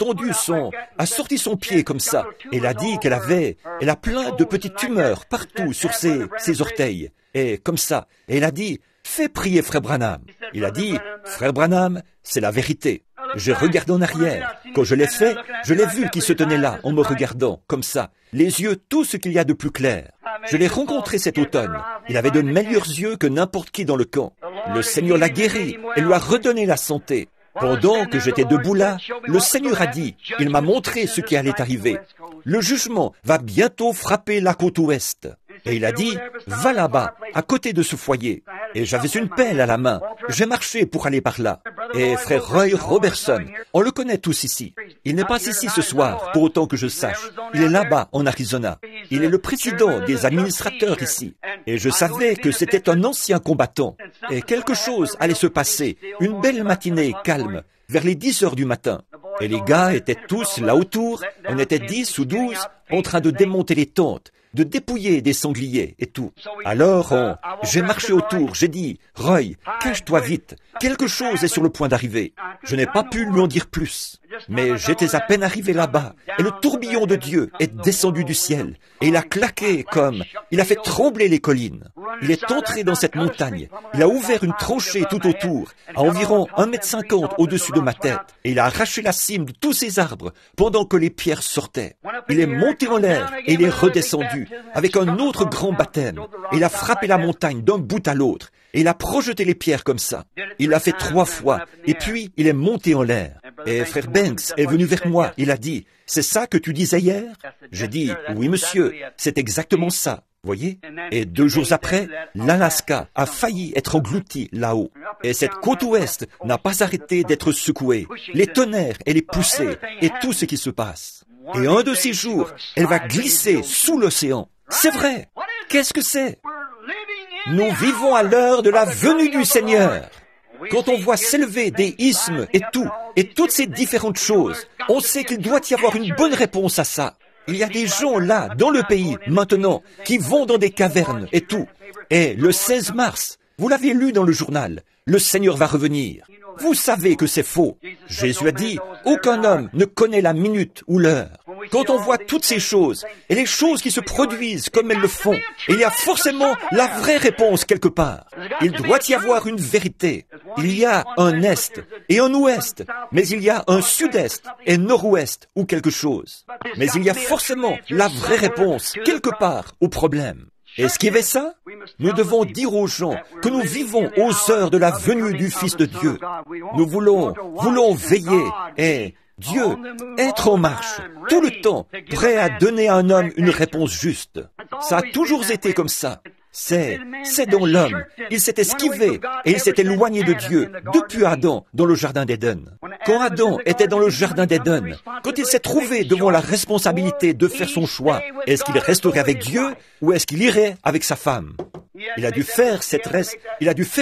sorti son pied comme ça. Et elle a dit qu'elle a plein de petites tumeurs partout sur ses orteils. Et comme ça. Et elle a dit, fais prier Frère Branham. Il a dit, Frère Branham, c'est la vérité. J'ai regardé en arrière. Quand je l'ai fait, je l'ai vu qu'il se tenait là, en me regardant, comme ça, les yeux tout ce qu'il y a de plus clair. Je l'ai rencontré cet automne. Il avait de meilleurs yeux que n'importe qui dans le camp. Le Seigneur l'a guéri et lui a redonné la santé. Pendant que j'étais debout là, le Seigneur a dit, il m'a montré ce qui allait arriver. Le jugement va bientôt frapper la côte ouest. Et il a dit, va là-bas, à côté de ce foyer. Et j'avais une pelle à la main. J'ai marché pour aller par là. Et frère Roy Robertson, on le connaît tous ici. Il n'est pas ici ce soir, pour autant que je sache. Il est là-bas, en Arizona. Il est le président des administrateurs ici. Et je savais que c'était un ancien combattant. Et quelque chose allait se passer. Une belle matinée calme, vers les 10 heures du matin. Et les gars étaient tous là autour. On était 10 ou 12 en train de démonter les tentes, de dépouiller des sangliers et tout. Alors, j'ai marché autour, j'ai dit, Roy, cache-toi vite, quelque chose est sur le point d'arriver. Je n'ai pas pu lui en dire plus, mais j'étais à peine arrivé là-bas, et le tourbillon de Dieu est descendu du ciel, et il a claqué il a fait trembler les collines. Il est entré dans cette montagne, il a ouvert une tranchée tout autour, à environ 1,50 m au-dessus de ma tête, et il a arraché la cime de tous ces arbres, pendant que les pierres sortaient. Il est monté en l'air, et il est redescendu, avec un autre grand baptême. Il a frappé la montagne d'un bout à l'autre, et il a projeté les pierres comme ça. Il l'a fait 3 fois, et puis il est monté en l'air. Et frère Banks est venu vers moi, il a dit, c'est ça que tu disais hier? J'ai dit, oui monsieur, c'est exactement ça. Voyez? Et 2 jours après, l'Alaska a failli être englouti là-haut. Et cette côte ouest n'a pas arrêté d'être secouée. Les tonnerres et les poussées, et tout ce qui se passe. Et un de ces jours, elle va glisser sous l'océan. C'est vrai. Qu'est-ce que c'est? Nous vivons à l'heure de la venue du Seigneur. Quand on voit s'élever des isthmes et toutes ces différentes choses, on sait qu'il doit y avoir une bonne réponse à ça. Il y a des gens là, dans le pays, maintenant, qui vont dans des cavernes et tout. Et le 16 mars, vous l'avez lu dans le journal, le Seigneur va revenir. Vous savez que c'est faux. Jésus a dit, aucun homme ne connaît la minute ou l'heure. Quand on voit toutes ces choses, et les choses qui se produisent comme elles le font, il y a forcément la vraie réponse quelque part. Il doit y avoir une vérité. Il y a un est et un ouest, mais il y a un sud-est et nord-ouest ou quelque chose. Mais il y a forcément la vraie réponse quelque part au problème. Esquivez ça? Nous devons dire aux gens que nous vivons aux heures de la venue du Fils de Dieu. Nous voulons veiller et Dieu être en marche tout le temps, prêt à donner à un homme une réponse juste. Ça a toujours été comme ça. C'est dans l'homme. Il s'est esquivé et il s'est éloigné de Dieu depuis Adam dans le jardin d'Éden. Quand Adam était dans le jardin d'Éden, quand il s'est trouvé devant la responsabilité de faire son choix, est-ce qu'il resterait avec Dieu ou est-ce qu'il irait avec sa femme? Il a dû faire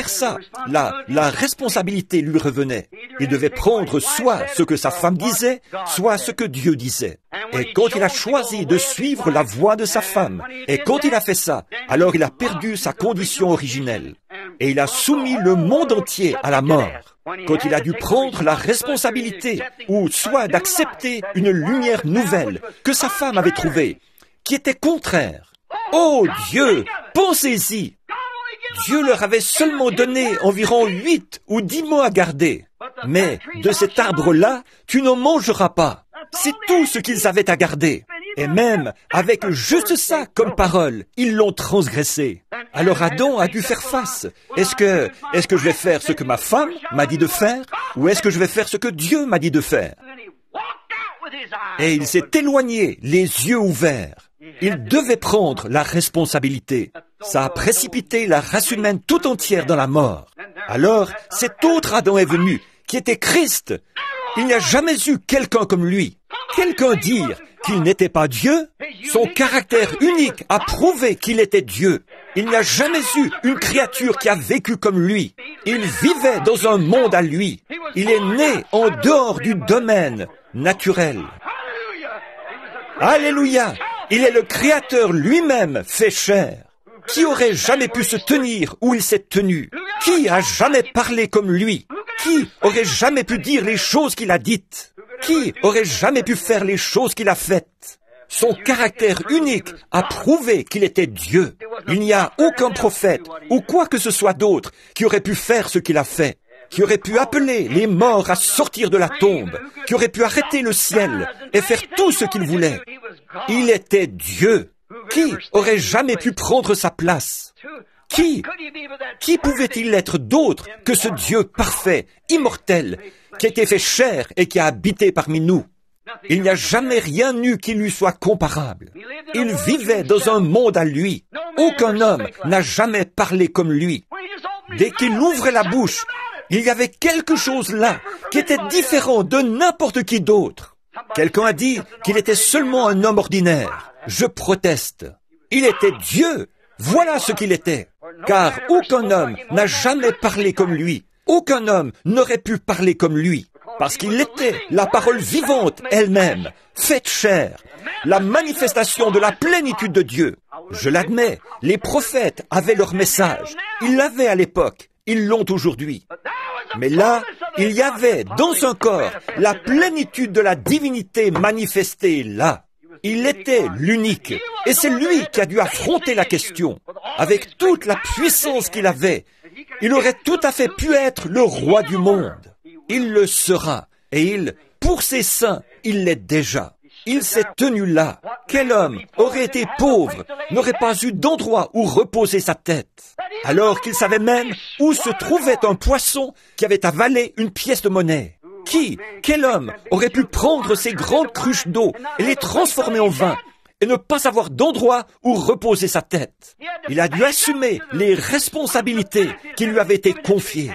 ça. La responsabilité lui revenait. Il devait prendre soit ce que sa femme disait, soit ce que Dieu disait. Et quand il a choisi de suivre la voie de sa femme, et quand il a fait ça, alors il a perdu sa condition originelle. Et il a soumis le monde entier à la mort. Quand il a dû prendre la responsabilité, ou soit d'accepter une lumière nouvelle que sa femme avait trouvée, qui était contraire. Oh Dieu, pensez-y! Dieu leur avait seulement donné environ 8 ou 10 mois à garder. Mais de cet arbre-là, tu n'en mangeras pas. C'est tout ce qu'ils avaient à garder. Et même avec juste ça comme parole, ils l'ont transgressé. Alors Adam a dû faire face. Est-ce que je vais faire ce que ma femme m'a dit de faire, ou est-ce que je vais faire ce que Dieu m'a dit de faire? Et il s'est éloigné, les yeux ouverts. Il devait prendre la responsabilité. Ça a précipité la race humaine tout entière dans la mort. Alors, cet autre Adam est venu, qui était Christ. Il n'y a jamais eu quelqu'un comme lui. Quelqu'un dire qu'il n'était pas Dieu, son caractère unique a prouvé qu'il était Dieu. Il n'y a jamais eu une créature qui a vécu comme lui. Il vivait dans un monde à lui. Il est né en dehors du domaine naturel. Alléluia! Il est le Créateur lui-même fait chair. Qui aurait jamais pu se tenir où il s'est tenu? Qui a jamais parlé comme lui? Qui aurait jamais pu dire les choses qu'il a dites? Qui aurait jamais pu faire les choses qu'il a faites? Son caractère unique a prouvé qu'il était Dieu. Il n'y a aucun prophète ou quoi que ce soit d'autre qui aurait pu faire ce qu'il a fait, qui aurait pu appeler les morts à sortir de la tombe, qui aurait pu arrêter le ciel et faire tout ce qu'il voulait. Il était Dieu. Qui aurait jamais pu prendre sa place? Qui pouvait-il être d'autre que ce Dieu parfait, immortel, qui a été fait chair et qui a habité parmi nous? Il n'y a jamais rien eu qui lui soit comparable. Il vivait dans un monde à lui. Aucun homme n'a jamais parlé comme lui. Dès qu'il ouvrait la bouche, il y avait quelque chose là qui était différent de n'importe qui d'autre. Quelqu'un a dit qu'il était seulement un homme ordinaire. Je proteste. Il était Dieu. Voilà ce qu'il était. Car aucun homme n'a jamais parlé comme lui. Aucun homme n'aurait pu parler comme lui. Parce qu'il était la parole vivante elle-même, faite chair, la manifestation de la plénitude de Dieu. Je l'admets, les prophètes avaient leur message. Ils l'avaient à l'époque. Ils l'ont aujourd'hui. Mais là, il y avait dans son corps la plénitude de la divinité manifestée là. Il était l'unique. Et c'est lui qui a dû affronter la question. Avec toute la puissance qu'il avait, il aurait tout à fait pu être le roi du monde. Il le sera. Et pour ses saints, il l'est déjà. Il s'est tenu là. Quel homme aurait été pauvre, n'aurait pas eu d'endroit où reposer sa tête, alors qu'il savait même où se trouvait un poisson qui avait avalé une pièce de monnaie? Quel homme aurait pu prendre ces grandes cruches d'eau et les transformer en vin et ne pas avoir d'endroit où reposer sa tête? Il a dû assumer les responsabilités qui lui avaient été confiées.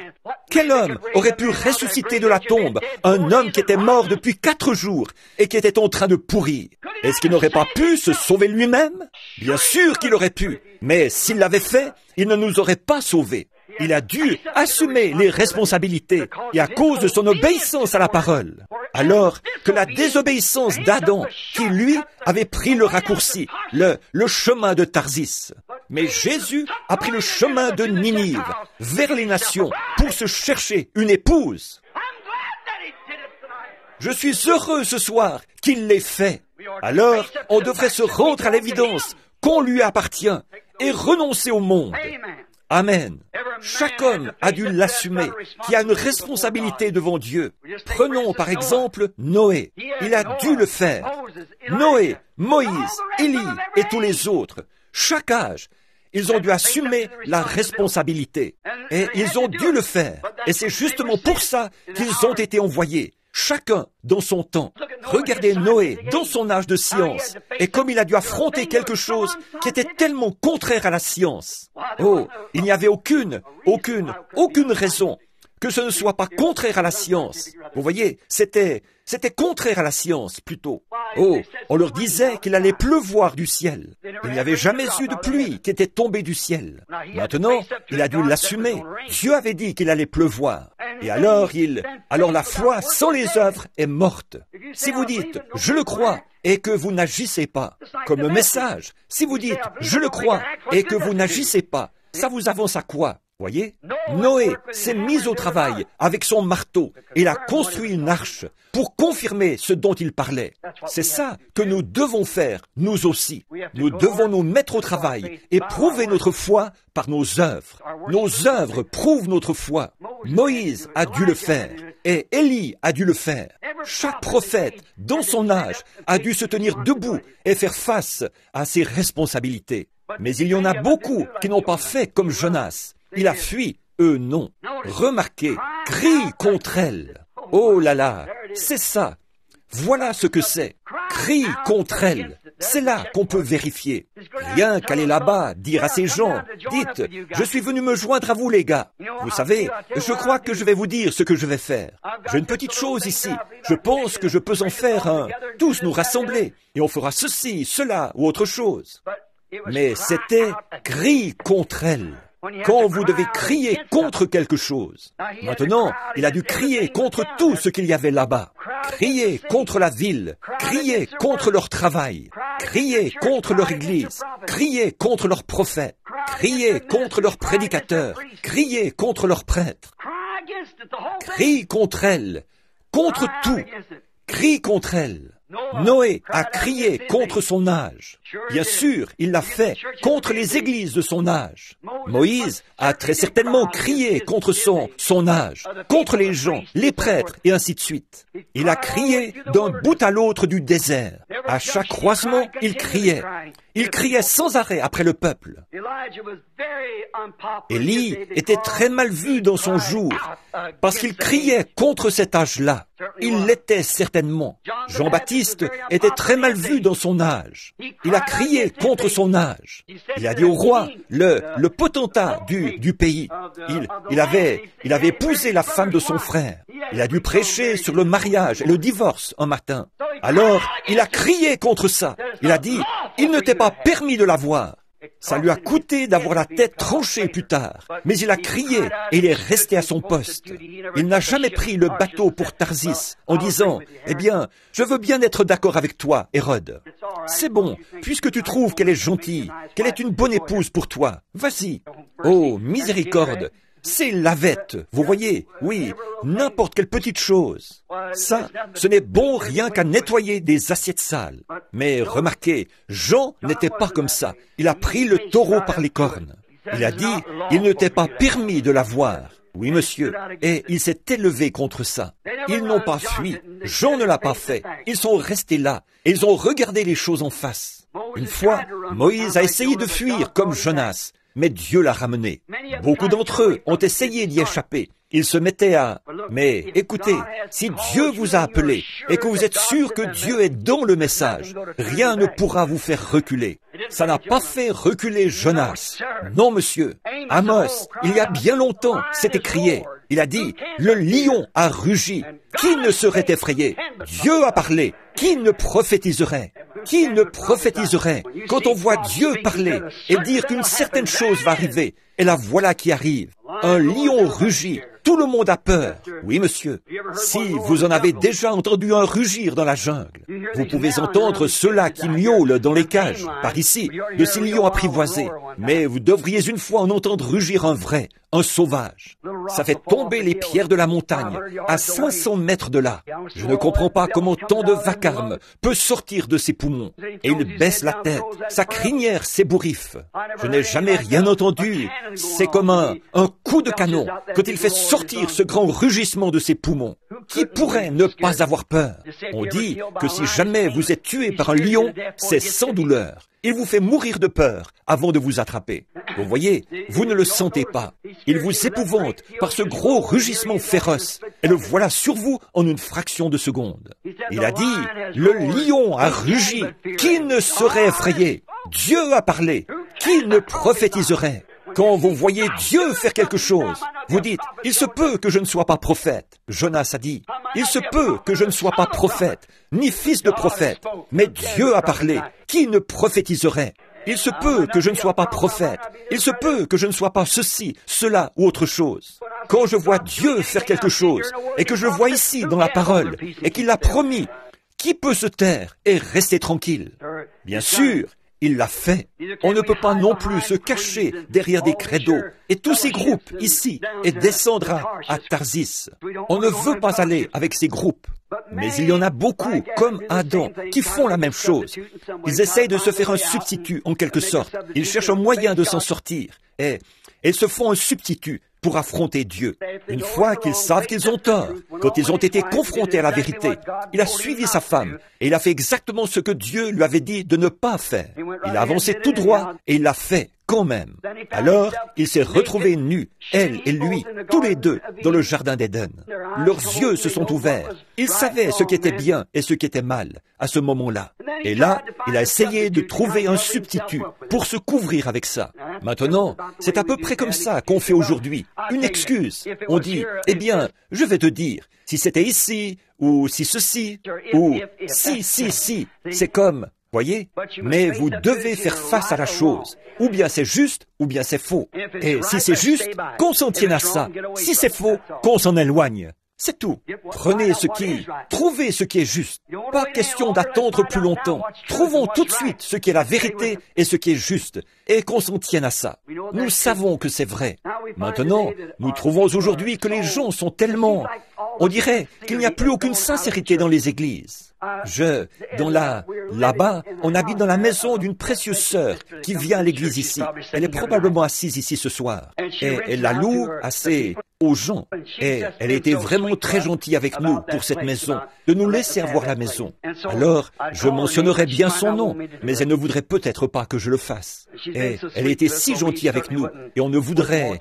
Quel homme aurait pu ressusciter de la tombe un homme qui était mort depuis 4 jours et qui était en train de pourrir? Est-ce qu'il n'aurait pas pu se sauver lui-même? Bien sûr qu'il aurait pu, mais s'il l'avait fait, il ne nous aurait pas sauvés. Il a dû assumer les responsabilités et à cause de son obéissance à la parole. Alors que la désobéissance d'Adam, qui lui avait pris le raccourci, le chemin de Tarsis. Mais Jésus a pris le chemin de Ninive, vers les nations, pour se chercher une épouse. Je suis heureux ce soir qu'il l'ait fait. Alors, on devrait se rendre à l'évidence qu'on lui appartient et renoncer au monde. Amen. Chaque homme a dû l'assumer, qui a une responsabilité devant Dieu. Prenons par exemple Noé. Il a dû le faire. Noé, Moïse, Élie et tous les autres. Chaque âge, ils ont dû assumer la responsabilité. Et ils ont dû le faire. Et c'est justement pour ça qu'ils ont été envoyés. Chacun dans son temps. Regardez Noé dans son âge de science et comme il a dû affronter quelque chose qui était tellement contraire à la science. Oh, il n'y avait aucune raison que ce ne soit pas contraire à la science. Vous voyez, c'était contraire à la science plutôt. Oh, on leur disait qu'il allait pleuvoir du ciel. Il n'y avait jamais eu de pluie qui était tombée du ciel. Maintenant, il a dû l'assumer. Dieu avait dit qu'il allait pleuvoir. Et alors la foi sans les œuvres est morte. Si vous dites, je le crois, et que vous n'agissez pas, comme le message, si vous dites, je le crois, et que vous n'agissez pas, ça vous avance à quoi? Voyez, Noé s'est mis au travail avec son marteau et il a construit une arche pour confirmer ce dont il parlait. C'est ça que nous devons faire, nous aussi. Nous devons nous mettre au travail et prouver notre foi par nos œuvres. Nos œuvres prouvent notre foi. Moïse a dû le faire et Élie a dû le faire. Chaque prophète, dans son âge, a dû se tenir debout et faire face à ses responsabilités. Mais il y en a beaucoup qui n'ont pas fait comme Jonas. Il a fui, eux non. Remarquez, crie contre elle. Oh là là, c'est ça. Voilà ce que c'est. Crie contre elle. C'est là qu'on peut vérifier. Rien qu'aller là-bas, dire à ces gens, dites, je suis venu me joindre à vous les gars. Vous savez, je crois que je vais vous dire ce que je vais faire. J'ai une petite chose ici. Je pense que je peux en faire un. Tous nous rassembler. Et on fera ceci, cela ou autre chose. Mais c'était crie contre elle. Quand vous devez crier contre quelque chose. Maintenant, il a dû crier contre tout ce qu'il y avait là-bas. Crier contre la ville. Crier contre leur travail. Crier contre leur église. Crier contre leurs prophètes. Crier contre leurs prédicateurs. Crier contre leurs prêtres. Crie contre elle. Contre tout. Crie contre elle. Noé a crié contre son âge. Bien sûr, il l'a fait contre les églises de son âge. Moïse a très certainement crié contre son âge, contre les gens, les prêtres et ainsi de suite. Il a crié d'un bout à l'autre du désert. À chaque croisement, il criait. Il criait sans arrêt après le peuple. Élie était très mal vu dans son jour parce qu'il criait contre cet âge-là. Il l'était certainement. Jean-Baptiste était très mal vu dans son âge. Il a crié contre son âge. Il a dit au roi, le potentat du pays, il avait épousé la femme de son frère. Il a dû prêcher sur le mariage et le divorce un matin. Alors, il a crié contre ça. Il a dit, il ne t'est pas permis de l'avoir. Ça lui a coûté d'avoir la tête tranchée plus tard. Mais il a crié et il est resté à son poste. Il n'a jamais pris le bateau pour Tarsis en disant, eh bien, je veux bien être d'accord avec toi, Hérode. C'est bon, puisque tu trouves qu'elle est gentille, qu'elle est une bonne épouse pour toi. Vas-y. Oh, miséricorde. C'est lavette, vous voyez, oui, n'importe quelle petite chose. Ça, ce n'est bon rien qu'à nettoyer des assiettes sales. Mais remarquez, Jean n'était pas comme ça. Il a pris le taureau par les cornes. Il a dit, il ne t'est pas permis de l'avoir. Oui, monsieur. Et il s'est élevé contre ça. Ils n'ont pas fui. Jean ne l'a pas fait. Ils sont restés là. Et ils ont regardé les choses en face. Une fois, Moïse a essayé de fuir comme Jonas. Mais Dieu l'a ramené. Beaucoup d'entre eux ont essayé d'y échapper. Ils se mettaient à... Mais écoutez, si Dieu vous a appelé et que vous êtes sûr que Dieu est dans le message, rien ne pourra vous faire reculer. Ça n'a pas fait reculer Jonas. Non, monsieur. Amos, il y a bien longtemps, s'était crié. Il a dit, le lion a rugi. Qui ne serait effrayé? Dieu a parlé. Qui ne prophétiserait? Qui ne prophétiserait? Quand on voit Dieu parler et dire qu'une certaine chose va arriver, et la voilà qui arrive. Un lion rugit. Tout le monde a peur. Oui, monsieur. Si vous en avez déjà entendu un rugir dans la jungle, vous pouvez entendre ceux-là qui miaulent dans les cages, par ici, de ces lions apprivoisés. Mais vous devriez une fois en entendre rugir un vrai, un sauvage. Ça fait tomber les pierres de la montagne, à 500 mètres de là. Je ne comprends pas comment tant de vacarme peut sortir de ses poumons. Et il baisse la tête, sa crinière s'ébouriffe. Je n'ai jamais rien entendu. C'est comme un coup de canon quand il fait sortir ce grand rugissement de ses poumons. Qui pourrait ne pas avoir peur? On dit que si jamais vous êtes tué par un lion, c'est sans douleur. Il vous fait mourir de peur avant de vous attraper. Vous voyez, vous ne le sentez pas. Il vous épouvante par ce gros rugissement féroce et le voilà sur vous en une fraction de seconde. Il a dit, le lion a rugi. Qui ne serait effrayé? Dieu a parlé. Qui ne prophétiserait? Quand vous voyez Dieu faire quelque chose, vous dites, il se peut que je ne sois pas prophète. Jonas a dit, il se peut que je ne sois pas prophète, ni fils de prophète, mais Dieu a parlé. Qui ne prophétiserait? Il se peut que je ne sois pas prophète. Il se peut que je ne sois pas ceci, cela ou autre chose. Quand je vois Dieu faire quelque chose, et que je le vois ici dans la parole, et qu'il l'a promis, qui peut se taire et rester tranquille? Bien sûr, il l'a fait. On ne peut pas non plus se cacher derrière des credos et tous ces groupes ici et descendre à Tarsis. On ne veut pas aller avec ces groupes. Mais il y en a beaucoup, comme Adam, qui font la même chose. Ils essayent de se faire un substitut, en quelque sorte. Ils cherchent un moyen de s'en sortir. Et ils se font un substitut pour affronter Dieu. Une fois qu'ils savent qu'ils ont tort, quand ils ont été confrontés à la vérité, il a suivi sa femme et il a fait exactement ce que Dieu lui avait dit de ne pas faire. Il a avancé tout droit et il l'a fait quand même. Alors, il s'est retrouvé nu, elle et lui, tous les deux, dans le jardin d'Éden. Leurs yeux se sont ouverts. Ils savaient ce qui était bien et ce qui était mal à ce moment-là. Et là, il a essayé de trouver un substitut pour se couvrir avec ça. Maintenant, c'est à peu près comme ça qu'on fait aujourd'hui. Une excuse. On dit, eh bien, je vais te dire, si c'était ici, ou si ceci, ou si. C'est comme, voyez, mais vous devez faire face à la chose. Ou bien c'est juste, ou bien c'est faux. Et si c'est juste, qu'on s'en tienne à ça. Si c'est faux, qu'on s'en éloigne. C'est tout. Trouvez ce qui est juste. Pas question d'attendre plus longtemps. Trouvons tout de suite ce qui est la vérité et ce qui est juste, et qu'on s'en tienne à ça. Nous savons que c'est vrai. Maintenant, nous trouvons aujourd'hui que les gens sont tellement... On dirait qu'il n'y a plus aucune sincérité dans les églises. Là-bas, on habite dans la maison d'une précieuse sœur qui vient à l'église ici. Elle est probablement assise ici ce soir. Et elle la loue assez aux gens. Et elle a été vraiment très gentille avec nous pour cette maison, de nous laisser avoir la maison. Alors, je mentionnerai bien son nom, mais elle ne voudrait peut-être pas que je le fasse. Et elle a été si gentille avec nous, et on ne voudrait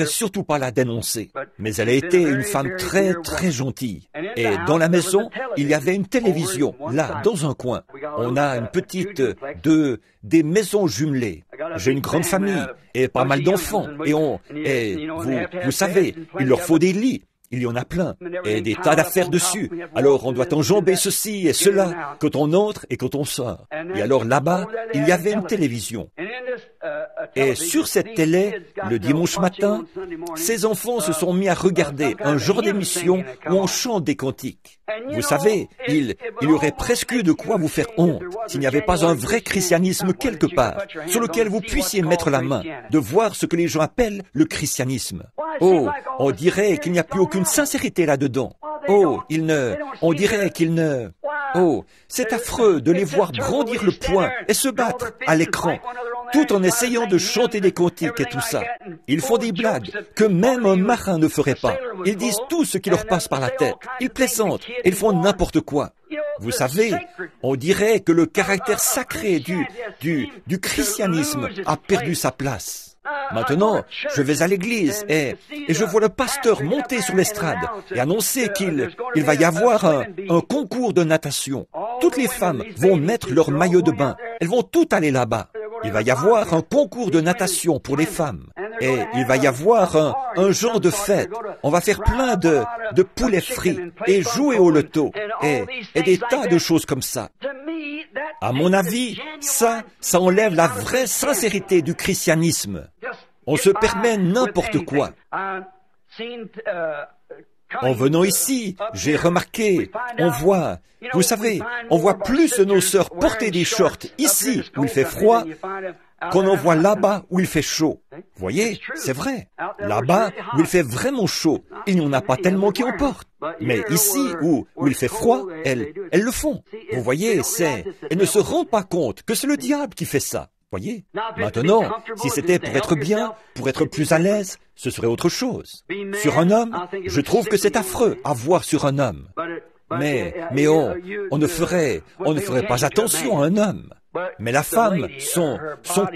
surtout pas la dénoncer. Mais elle a été une femme très, très gentille. Et dans la maison, il y avait une télévision, là, dans un coin. On a une petite, des maisons jumelées. J'ai une grande famille, et pas mal d'enfants, et vous savez, il leur faut des lits. Il y en a plein, et des tas d'affaires dessus. Alors on doit enjamber ceci et cela, quand on entre et quand on sort. Et alors là-bas, il y avait une télévision. Et sur cette télé, le dimanche matin, ces enfants se sont mis à regarder un genre d'émission où on chante des cantiques. Vous savez, il y aurait presque eu de quoi vous faire honte s'il n'y avait pas un vrai christianisme quelque part, sur lequel vous puissiez mettre la main, de voir ce que les gens appellent le christianisme. Oh, on dirait qu'il n'y a plus aucune sincérité là-dedans. Oh, on dirait qu'ils ne... Oh, c'est affreux de les voir brandir le poing et se battre à l'écran, tout en essayant de chanter des cantiques et tout ça. Ils font des blagues que même un marin ne ferait pas. Ils disent tout ce qui leur passe par la tête. Ils plaisantent, ils font n'importe quoi. Vous savez, on dirait que le caractère sacré du christianisme a perdu sa place. Maintenant, je vais à l'église et je vois le pasteur monter sur l'estrade et annoncer qu'il va y avoir un concours de natation. Toutes les femmes vont mettre leur maillot de bain. Elles vont toutes aller là-bas. Il va y avoir un concours de natation pour les femmes. Et il va y avoir un genre de fête. On va faire plein de poulets frits et jouer au loto et des tas de choses comme ça. À mon avis, ça enlève la vraie sincérité du christianisme. On se permet n'importe quoi. En venant ici, j'ai remarqué, vous savez, on voit plus de nos sœurs porter des shorts ici où il fait froid qu'on en voit là-bas où il fait chaud. Voyez, c'est vrai. Là-bas où il fait vraiment chaud, il n'y en a pas tellement qui en portent. Mais ici où il fait froid, elles le font. Vous voyez, elles ne se rendent pas compte que c'est le diable qui fait ça. Voyez? Maintenant, si c'était pour être bien, pour être plus à l'aise, ce serait autre chose. Sur un homme, je trouve que c'est affreux à voir sur un homme. Mais on ne ferait pas attention à un homme. Mais la femme, son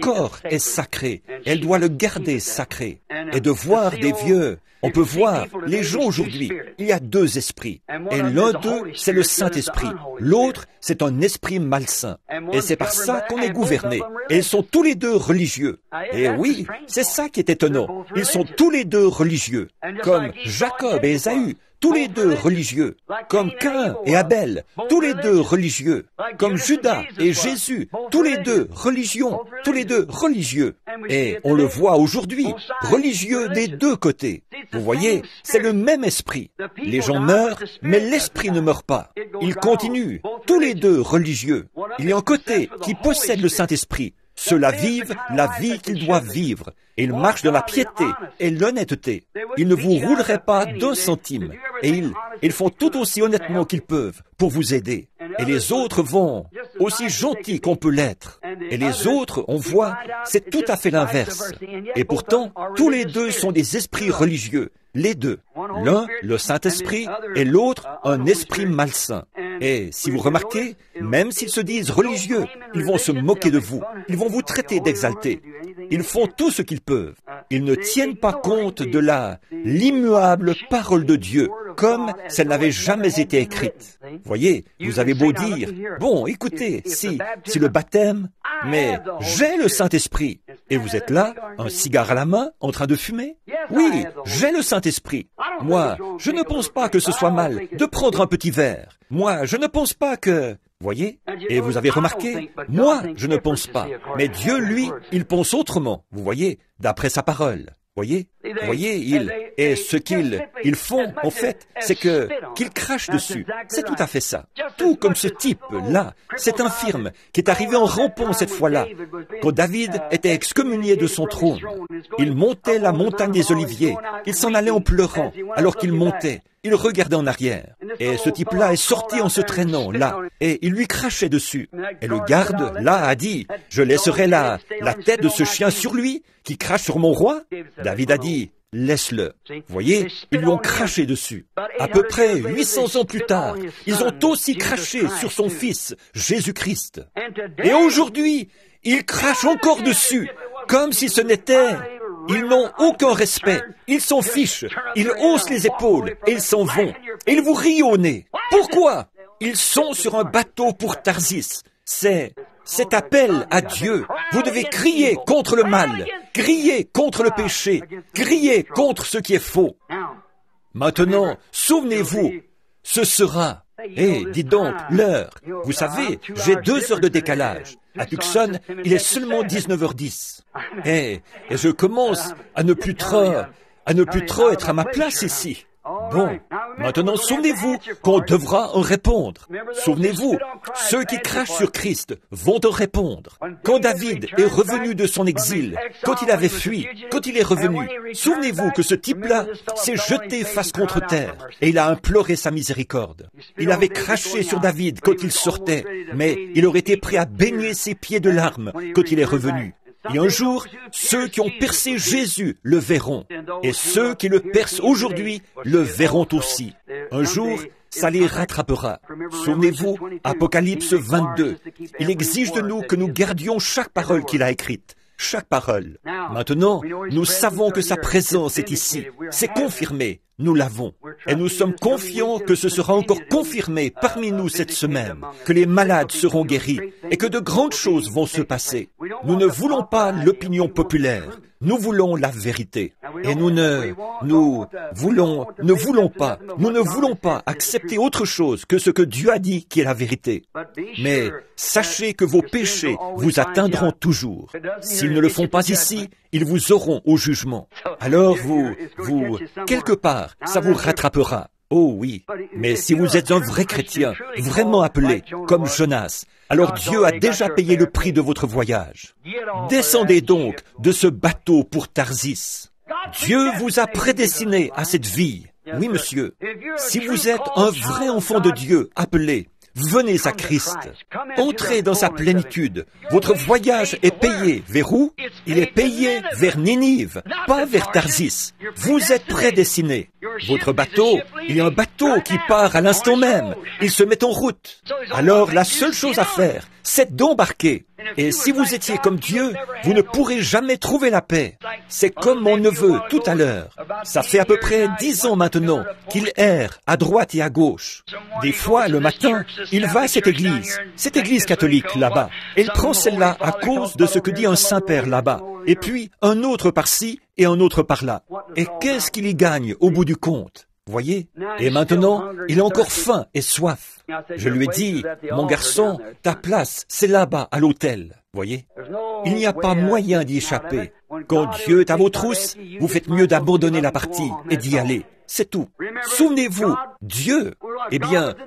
corps est sacré. Elle doit le garder sacré. Et de voir des vieux, on peut voir, les gens aujourd'hui, il y a deux esprits. Et l'un d'eux, c'est le Saint-Esprit. L'autre, c'est un esprit malsain. Et c'est par ça qu'on est gouverné. Et ils sont tous les deux religieux. Et oui, c'est ça qui est étonnant. Ils sont tous les deux religieux. Comme Jacob et Ésaü, tous les deux religieux. Comme Caïn et Abel, tous les deux religieux. Comme Judas et Jésus, tous les deux religieux. Et on le voit aujourd'hui, religieux des deux côtés. Vous voyez, c'est le même esprit. Les gens meurent, mais l'esprit ne meurt pas. Ils continuent, tous les deux religieux. Il y a un côté qui possède le Saint-Esprit. Ceux-là vivent la vie qu'ils doivent vivre. Et ils marchent dans la piété et l'honnêteté. Ils ne vous rouleraient pas d'un centime. Et ils font tout aussi honnêtement qu'ils peuvent pour vous aider. Et les autres vont aussi gentils qu'on peut l'être. Et les autres, on voit, c'est tout à fait l'inverse. Et pourtant, tous les deux sont des esprits religieux. Les deux. L'un, le Saint-Esprit, et l'autre, un esprit malsain. Et si vous remarquez, même s'ils se disent religieux, ils vont se moquer de vous. Ils vont vous traiter d'exaltés. Ils font tout ce qu'ils peuvent. Ils ne tiennent pas compte de l'immuable parole de Dieu, comme si elle n'avait jamais été écrite. Voyez, vous avez beau dire, bon, écoutez, si le baptême, mais j'ai le Saint-Esprit. Et vous êtes là, un cigare à la main, en train de fumer? Oui, j'ai le Saint-Esprit. Moi, je ne pense pas que ce soit mal de prendre un petit verre. Moi, je ne pense pas que... Voyez? Et vous avez remarqué? Moi, je ne pense pas. Mais Dieu, lui, il pense autrement. Vous voyez? D'après sa parole. Voyez? Et ce qu'ils font, en fait, c'est qu'ils crachent dessus. C'est tout à fait ça. Tout comme ce type-là, cet infirme, qui est arrivé en rampant cette fois-là. Quand David était excommunié de son trône, il montait la montagne des Oliviers. Il s'en allait en pleurant, alors qu'il montait. Il regardait en arrière. Et ce type-là est sorti en se traînant, là, et il lui crachait dessus. Et le garde, là, a dit, « Je laisserai la tête de ce chien sur lui, qui crache sur mon roi ?» David a dit, « Laisse-le. » Vous voyez, ils lui ont craché dessus. À peu près 800 ans plus tard, ils ont aussi craché sur son fils, Jésus-Christ. Et aujourd'hui, ils crachent encore dessus, comme si ce n'était... Ils n'ont aucun respect, ils s'en fichent, ils haussent les épaules et ils s'en vont. Et ils vous rient au nez. Pourquoi? Ils sont sur un bateau pour Tarsis. C'est cet appel à Dieu. Vous devez crier contre le mal, crier contre le péché, crier contre ce qui est faux. Maintenant, souvenez-vous, ce sera... dites donc, l'heure. Vous savez, j'ai 2 heures de décalage. À Tucson, il est seulement 19h10. Et je commence à ne plus trop être à ma place ici. Bon, maintenant souvenez-vous qu'on devra en répondre. Souvenez-vous, ceux qui crachent sur Christ vont en répondre. Quand David est revenu de son exil, quand il avait fui, quand il est revenu, souvenez-vous que ce type-là s'est jeté face contre terre et il a imploré sa miséricorde. Il avait craché sur David quand il sortait, mais il aurait été prêt à baigner ses pieds de larmes quand il est revenu. Et un jour, ceux qui ont percé Jésus le verront. Et ceux qui le percent aujourd'hui le verront aussi. Un jour, ça les rattrapera. Souvenez-vous, Apocalypse 22. Il exige de nous que nous gardions chaque parole qu'il a écrite. Chaque parole. Maintenant, nous savons que sa présence est ici. C'est confirmé. Nous l'avons. Et nous sommes confiants que ce sera encore confirmé parmi nous cette semaine, que les malades seront guéris et que de grandes choses vont se passer. Nous ne voulons pas l'opinion populaire. Nous voulons la vérité. Et nous ne voulons pas accepter autre chose que ce que Dieu a dit qui est la vérité. Mais sachez que vos péchés vous atteindront toujours. S'ils ne le font pas ici, ils vous auront au jugement. Alors quelque part, ça vous rattrapera. Oh oui, mais si vous êtes un vrai chrétien, vraiment appelé, comme Jonas, alors Dieu a déjà payé le prix de votre voyage. Descendez donc de ce bateau pour Tarsis. Dieu vous a prédestiné à cette vie. Oui, monsieur. Si vous êtes un vrai enfant de Dieu appelé, venez à Christ. Entrez dans sa plénitude. Votre voyage est payé. Vers où? Il est payé vers Ninive, pas vers Tarsis. Vous êtes prédestinés. Votre bateau, il y a un bateau qui part à l'instant même. Il se met en route. Alors, la seule chose à faire, c'est d'embarquer. Et si vous étiez comme Dieu, vous ne pourrez jamais trouver la paix. C'est comme mon neveu tout à l'heure. Ça fait à peu près 10 ans maintenant qu'il erre à droite et à gauche. Des fois, le matin, il va à cette église catholique là-bas. Et il prend celle-là à cause de ce que dit un Saint-Père là-bas. Et puis, un autre par-ci et un autre par-là. Et qu'est-ce qu'il y gagne au bout du compte? Voyez? Et maintenant, il a encore faim et soif. Je lui ai dit, mon garçon, ta place, c'est là-bas, à l'autel. Voyez? Il n'y a pas moyen d'y échapper. Quand Dieu est à vos trousses, vous faites mieux d'abandonner la partie et d'y aller. C'est tout. Souvenez-vous, Dieu,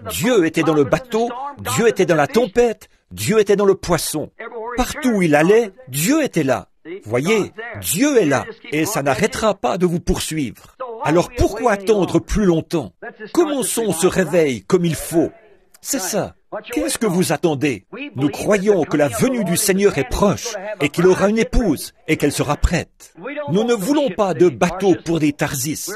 Dieu était dans le bateau, Dieu était dans la tempête, Dieu était dans le poisson. Partout où il allait, Dieu était là. Voyez, Dieu est là, et ça n'arrêtera pas de vous poursuivre. Alors pourquoi attendre plus longtemps? Commençons ce réveil comme il faut. C'est ça. Qu'est-ce que vous attendez? Nous croyons que la venue du Seigneur est proche, et qu'il aura une épouse, et qu'elle sera prête. Nous ne voulons pas de bateau pour des Tarsis.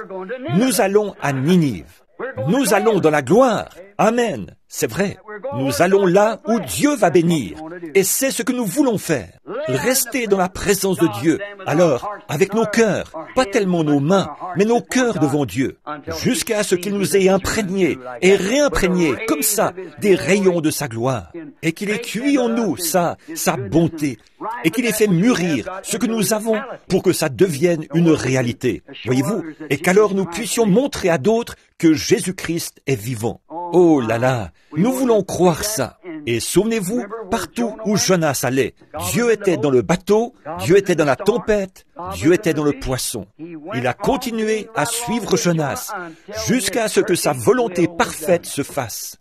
Nous allons à Ninive. Nous allons dans la gloire. Amen. C'est vrai. Nous allons là où Dieu va bénir. Et c'est ce que nous voulons faire. Rester dans la présence de Dieu. Alors, avec nos cœurs, pas tellement nos mains, mais nos cœurs devant Dieu, jusqu'à ce qu'il nous ait imprégnés et réimprégnés, comme ça, des rayons de sa gloire. Et qu'il ait cuit en nous sa bonté. Et qu'il ait fait mûrir ce que nous avons pour que ça devienne une réalité. Voyez-vous? Et qu'alors nous puissions montrer à d'autres que Jésus-Christ est vivant. Oh là là, nous voulons croire ça. Et souvenez-vous, partout où Jonas allait, Dieu était dans le bateau, Dieu était dans la tempête, Dieu était dans le poisson. Il a continué à suivre Jonas jusqu'à ce que sa volonté parfaite se fasse.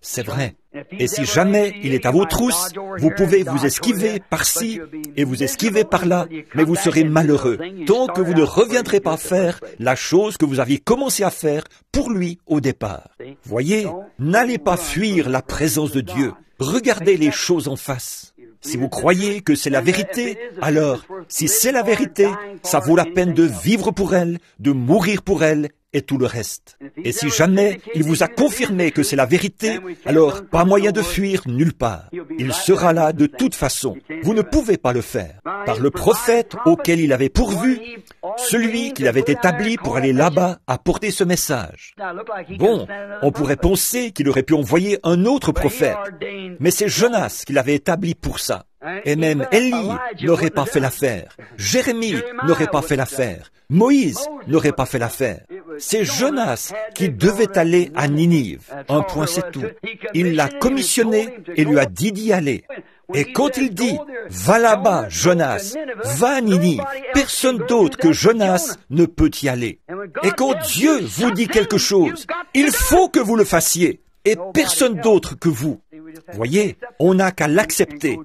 C'est vrai. Et si jamais il est à vos trousses, vous pouvez vous esquiver par-ci et vous esquiver par-là, mais vous serez malheureux tant que vous ne reviendrez pas faire la chose que vous aviez commencé à faire pour lui au départ. Voyez, n'allez pas fuir la présence de Dieu. Regardez les choses en face. Si vous croyez que c'est la vérité, alors, si c'est la vérité, ça vaut la peine de vivre pour elle, de mourir pour elle, et tout le reste. Et si jamais il vous a confirmé que c'est la vérité, alors pas moyen de fuir nulle part. Il sera là de toute façon. Vous ne pouvez pas le faire. Par le prophète auquel il avait pourvu, celui qu'il avait établi pour aller là-bas apporter ce message. Bon, on pourrait penser qu'il aurait pu envoyer un autre prophète, mais c'est Jonas qui l'avait établi pour ça. Et même Élie n'aurait pas fait l'affaire. Jérémie n'aurait pas fait l'affaire. Moïse n'aurait pas fait l'affaire. C'est Jonas qui devait aller à Ninive. Un point, c'est tout. Il l'a commissionné et lui a dit d'y aller. Et quand il dit « Va là-bas, Jonas, va à Ninive », personne d'autre que Jonas ne peut y aller. Et quand Dieu vous dit quelque chose, il faut que vous le fassiez, et personne d'autre que vous. Voyez, on n'a qu'à l'accepter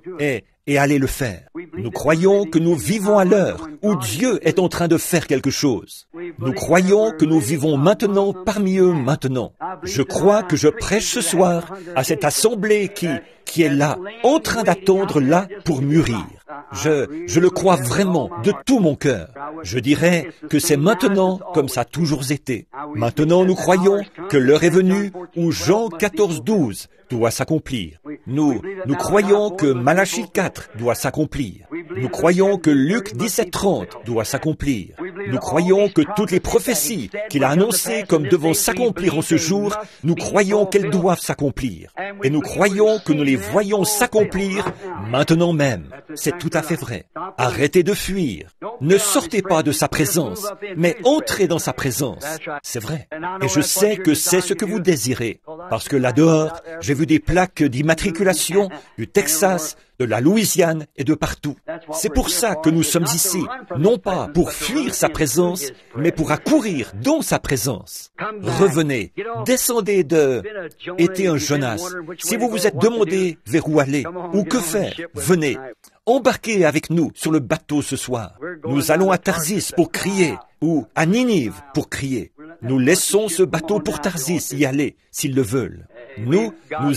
et aller le faire. Nous croyons que nous vivons à l'heure où Dieu est en train de faire quelque chose. Nous croyons que nous vivons maintenant parmi eux maintenant. Je crois que je prêche ce soir à cette assemblée qui est là, en train d'attendre là pour mûrir. Je le crois vraiment de tout mon cœur. Je dirais que c'est maintenant comme ça a toujours été. Maintenant, nous croyons que l'heure est venue où Jean 14:12 doit s'accomplir. Nous croyons que Malachie 4 doit s'accomplir. Nous croyons que Luc 17:30 doit s'accomplir. Nous croyons que toutes les prophéties qu'il a annoncées comme devant s'accomplir en ce jour, nous croyons qu'elles doivent s'accomplir. Et nous croyons que nous les voyons s'accomplir maintenant même. C'est tout à fait vrai. Arrêtez de fuir. Ne sortez pas de sa présence, mais entrez dans sa présence. C'est vrai. Et je sais que c'est ce que vous désirez. Parce que là-dehors, j'ai vu des plaques d'immatriculation du Texas, de la Louisiane et de partout. C'est pour ça que nous sommes ici, non pas pour fuir sa présence, mais pour accourir dans sa présence. Revenez, descendez Été un Jonas. Si vous vous êtes demandé vers où aller, ou que faire, venez. Embarquez avec nous sur le bateau ce soir. Nous allons à Tarsis pour crier, ou à Ninive pour crier. Nous laissons ce bateau pour Tarsis y aller, s'ils le veulent. Nous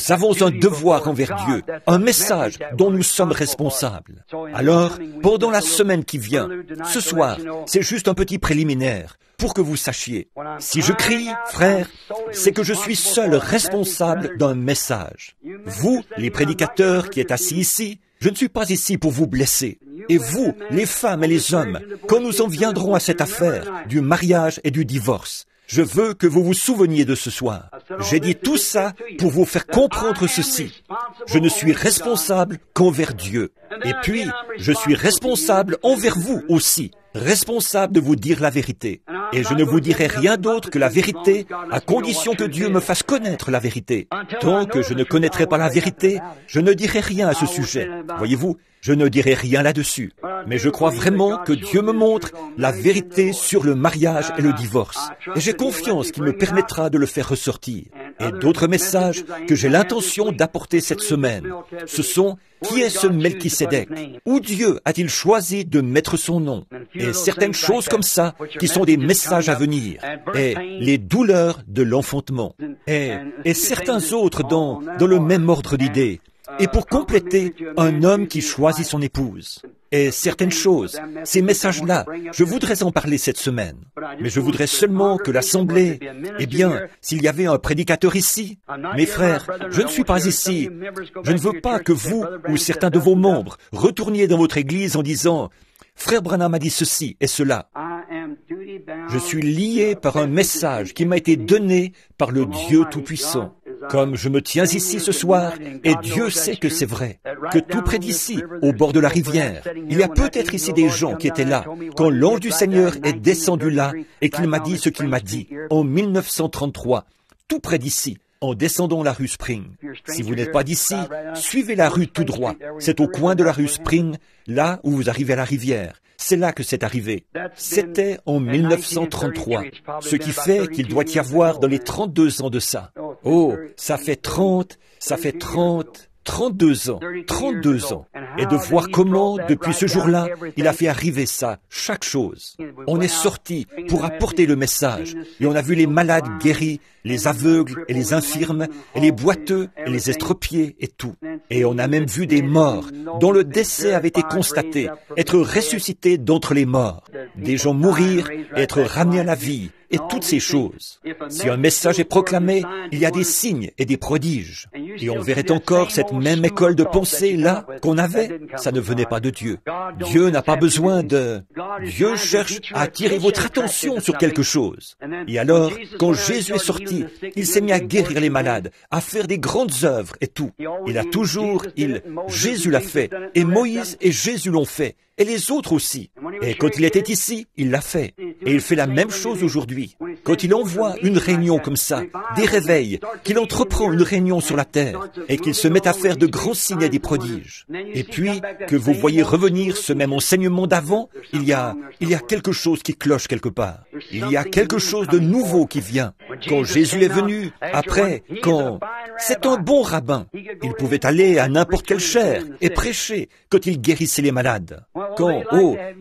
avons un devoir envers Dieu, un message dont nous sommes responsables. Alors, pendant la semaine qui vient, ce soir, c'est juste un petit préliminaire pour que vous sachiez. Si je crie, frère, c'est que je suis seul responsable d'un message. Vous, les prédicateurs qui êtes assis ici, je ne suis pas ici pour vous blesser. Et vous, les femmes et les hommes, quand nous en viendrons à cette affaire du mariage et du divorce, je veux que vous vous souveniez de ce soir. J'ai dit tout ça pour vous faire comprendre ceci. Je ne suis responsable qu'envers Dieu. Et puis, je suis responsable envers vous aussi. Responsable de vous dire la vérité. Et je ne vous dirai rien d'autre que la vérité, à condition que Dieu me fasse connaître la vérité. Tant que je ne connaîtrai pas la vérité, je ne dirai rien à ce sujet. Voyez-vous, je ne dirai rien là-dessus. Mais je crois vraiment que Dieu me montre la vérité sur le mariage et le divorce. Et j'ai confiance qu'il me permettra de le faire ressortir. Et d'autres messages que j'ai l'intention d'apporter cette semaine, ce sont « Qui est ce Melchisédek? Où Dieu a-t-il choisi de mettre son nom ?» Et certaines choses comme ça qui sont des messages à venir. Et les douleurs de l'enfantement. Et certains autres dans le même ordre d'idées. Et pour compléter, un homme qui choisit son épouse. Et certaines choses, ces messages-là, je voudrais en parler cette semaine. Mais je voudrais seulement que l'Assemblée, eh bien, s'il y avait un prédicateur ici, mes frères, je ne suis pas ici. Je ne veux pas que vous ou certains de vos membres retourniez dans votre église en disant « Frère Branham a dit ceci et cela ». Je suis lié par un message qui m'a été donné par le Dieu Tout-Puissant. Comme je me tiens ici ce soir, et Dieu sait que c'est vrai, que tout près d'ici, au bord de la rivière, il y a peut-être ici des gens qui étaient là, quand l'ange du Seigneur est descendu là, et qu'il m'a dit ce qu'il m'a dit, en 1933, tout près d'ici, en descendant la rue Spring. Si vous n'êtes pas d'ici, suivez la rue tout droit. C'est au coin de la rue Spring, là où vous arrivez à la rivière. C'est là que c'est arrivé. C'était en 1933, ce qui fait qu'il doit y avoir dans les 32 ans de ça. Oh, ça fait 32 ans. Et de voir comment, depuis ce jour-là, il a fait arriver ça, chaque chose. On est sorti pour apporter le message, et on a vu les malades guéris, les aveugles et les infirmes, et les boiteux et les estropiés et tout. Et on a même vu des morts, dont le décès avait été constaté, être ressuscités d'entre les morts. Des gens mourir et être ramenés à la vie, et toutes ces choses. Si un message est proclamé, il y a des signes et des prodiges. Et on verrait encore cette même école de pensée là qu'on avait. Ça ne venait pas de Dieu. Dieu n'a pas besoin de... Dieu cherche à attirer votre attention sur quelque chose. Et alors, quand Jésus est sorti, il s'est mis à guérir les malades, à faire des grandes œuvres et tout. Jésus l'a fait, et Moïse et Jésus l'ont fait, et les autres aussi. Et quand il était ici, il l'a fait. Et il fait la même chose aujourd'hui. Quand il envoie une réunion comme ça, des réveils, qu'il entreprend une réunion sur la terre, et qu'il se met à faire de grands signes et des prodiges. Et puis, que vous voyez revenir ce même enseignement d'avant, il y a quelque chose qui cloche quelque part. Il y a quelque chose de nouveau qui vient. Quand Jésus est venu, après, c'est un bon rabbin. Il pouvait aller à n'importe quelle chaire et prêcher quand il guérissait les malades.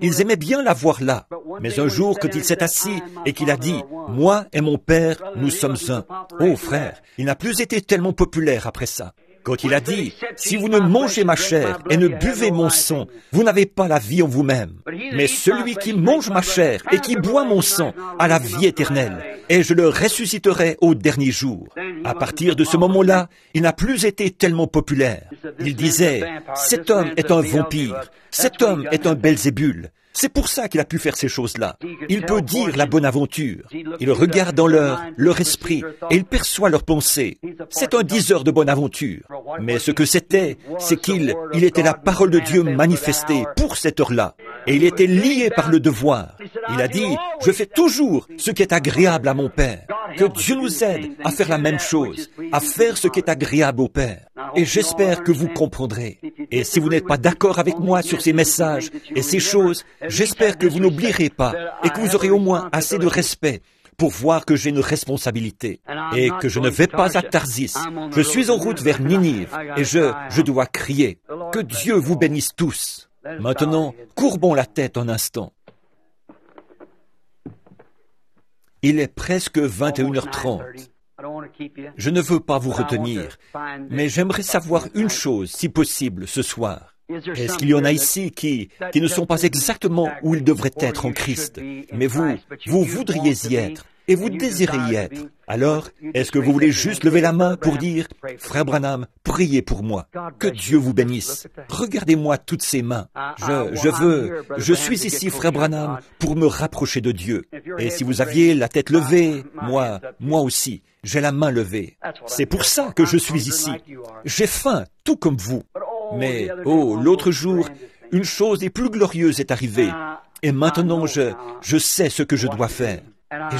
Ils aimaient bien la voir là. Mais un jour, quand il s'est assis et qu'il a dit « Moi et mon Père, nous sommes un ». Oh frère, il n'a plus été tellement populaire après ça. Quand il a dit « Si vous ne mangez ma chair et ne buvez mon sang, vous n'avez pas la vie en vous-même. Mais celui qui mange ma chair et qui boit mon sang a la vie éternelle, et je le ressusciterai au dernier jour. » À partir de ce moment-là, il n'a plus été tellement populaire. Il disait « Cet homme est un vampire, cet homme est un Belzébul. » C'est pour ça qu'il a pu faire ces choses-là. Il peut dire la bonne aventure. Il regarde dans leur esprit et il perçoit leurs pensées. C'est un diseur de bonne aventure. Mais ce que c'était, c'est qu'il était la parole de Dieu manifestée pour cette heure-là. Et il était lié par le devoir. Il a dit, je fais toujours ce qui est agréable à mon Père. Que Dieu nous aide à faire la même chose, à faire ce qui est agréable au Père. Et j'espère que vous comprendrez. Et si vous n'êtes pas d'accord avec moi sur ces messages et ces choses, j'espère que vous n'oublierez pas et que vous aurez au moins assez de respect pour voir que j'ai une responsabilité et que je ne vais pas à Tarsis. Je suis en route vers Ninive et je dois crier. Que Dieu vous bénisse tous. Maintenant, courbons la tête un instant. Il est presque 21h30. Je ne veux pas vous retenir, mais j'aimerais savoir une chose, si possible, ce soir. Est-ce qu'il y en a ici qui ne sont pas exactement où ils devraient être en Christ, mais vous voudriez y être, et vous désirez y être? Alors, est-ce que vous voulez juste lever la main pour dire, « Frère Branham, priez pour moi. Que Dieu vous bénisse. Regardez-moi toutes ces mains. Je suis ici, Frère Branham, pour me rapprocher de Dieu. Et si vous aviez la tête levée, moi aussi, j'ai la main levée. C'est pour ça que je suis ici. J'ai faim, tout comme vous. Mais, l'autre jour, une chose des plus glorieuses est arrivée. Et maintenant, je sais ce que je dois faire. Et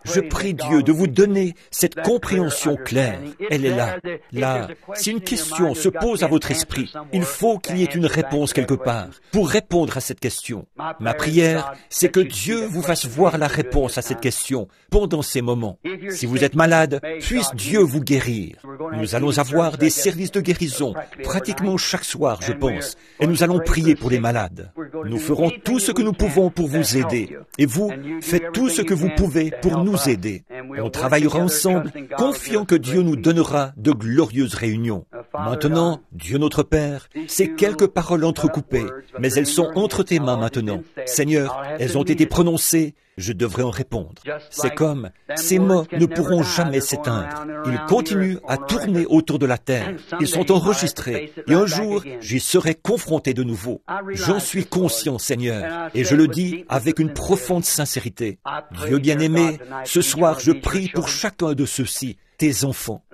je prie Dieu de vous donner cette compréhension claire. Elle est là. Là, si une question se pose à votre esprit, il faut qu'il y ait une réponse quelque part pour répondre à cette question. Ma prière, c'est que Dieu vous fasse voir la réponse à cette question pendant ces moments. Si vous êtes malade, puisse Dieu vous guérir. Nous allons avoir des services de guérison pratiquement chaque soir, je pense, et nous allons prier pour les malades. Nous ferons tout ce que nous pouvons pour vous aider, et vous faites tout ce que vous pouvez pour nous aider. On travaillera ensemble, confiant que Dieu nous donnera de glorieuses réunions. Maintenant, Dieu notre Père, ces quelques paroles entrecoupées, mais elles sont entre tes mains maintenant. Seigneur, elles ont été prononcées, je devrais en répondre. C'est comme, ces mots ne pourront jamais s'éteindre. Ils continuent à tourner autour de la terre. Ils sont enregistrés, et un jour, j'y serai confronté de nouveau. J'en suis conscient, Seigneur, et je le dis avec une profonde sincérité. Dieu bien-aimé, ce soir, je prie pour chacun de ceux-ci, tes enfants.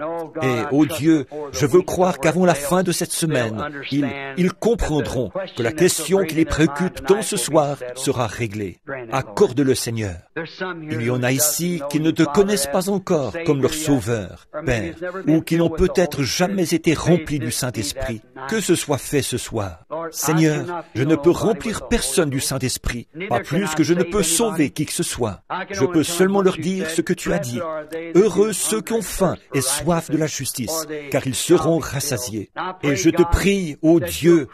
Et, ô Dieu, je veux croire qu'avant la fin de cette semaine, ils comprendront que la question qui les préoccupe tant ce soir sera réglée. Accorde-le, Seigneur. Il y en a ici qui ne te connaissent pas encore comme leur Sauveur, Père, ou qui n'ont peut-être jamais été remplis du Saint-Esprit. Que ce soit fait ce soir. Seigneur, je ne peux remplir personne du Saint-Esprit, pas plus que je ne peux sauver qui que ce soit. Je peux seulement leur dire ce que tu as dit. Heureux ceux qui ont faim et soif de la justice, car ils seront rassasiés. Et je te prie, ô Dieu,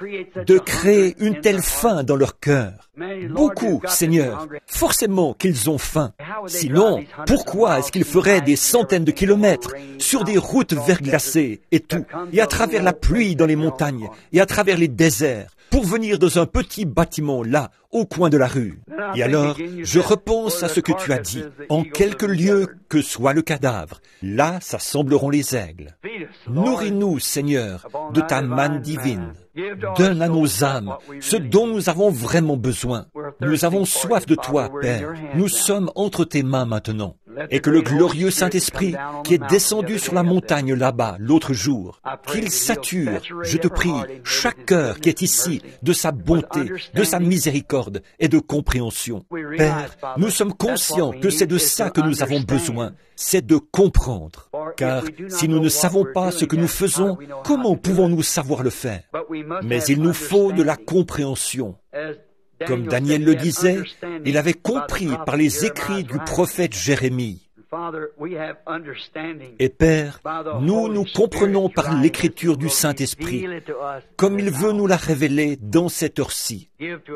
de créer une telle faim dans leur cœur. Beaucoup, Seigneur, forcément qu'ils ont faim. Sinon, pourquoi est-ce qu'ils feraient des centaines de kilomètres sur des routes verglacées et tout, et à travers la pluie dans les montagnes, et à travers les déserts, pour venir dans un petit bâtiment là, au coin de la rue. Et alors, je repense à ce que tu as dit. En quelque lieu que soit le cadavre, là s'assembleront les aigles. Nourris-nous, Seigneur, de ta manne divine. Donne à nos âmes ce dont nous avons vraiment besoin. Nous avons soif de toi, Père. Nous sommes entre tes mains maintenant. Et que le glorieux Saint-Esprit qui est descendu sur la montagne là-bas l'autre jour, qu'il sature, je te prie, chaque cœur qui est ici de sa bonté, de sa miséricorde et de compréhension. Père, nous sommes conscients que c'est de ça que nous avons besoin, c'est de comprendre. Car si nous ne savons pas ce que nous faisons, comment pouvons-nous savoir le faire? Mais il nous faut de la compréhension. Comme Daniel le disait, il avait compris par les écrits du prophète Jérémie. Et Père, nous comprenons par l'écriture du Saint-Esprit, comme il veut nous la révéler dans cette heure-ci.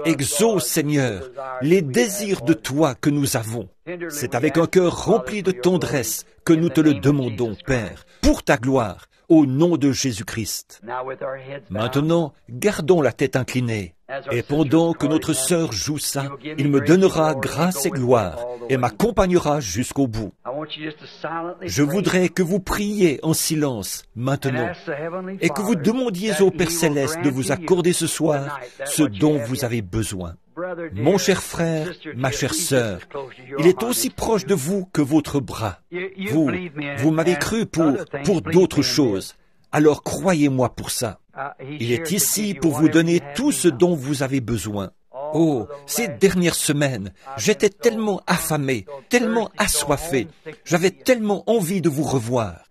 Exauce, Seigneur, les désirs de toi que nous avons. C'est avec un cœur rempli de tendresse que nous te le demandons, Père, pour ta gloire, au nom de Jésus-Christ. Maintenant, gardons la tête inclinée. Et pendant que notre sœur joue ça, il me donnera grâce et gloire et m'accompagnera jusqu'au bout. Je voudrais que vous priez en silence maintenant et que vous demandiez au Père Céleste de vous accorder ce soir ce dont vous avez besoin. Mon cher frère, ma chère sœur, il est aussi proche de vous que votre bras. Vous m'avez cru pour d'autres choses. Alors croyez-moi pour ça. Il est ici pour vous donner tout ce dont vous avez besoin. Oh, ces dernières semaines, j'étais tellement affamé, tellement assoiffé, j'avais tellement envie de vous revoir.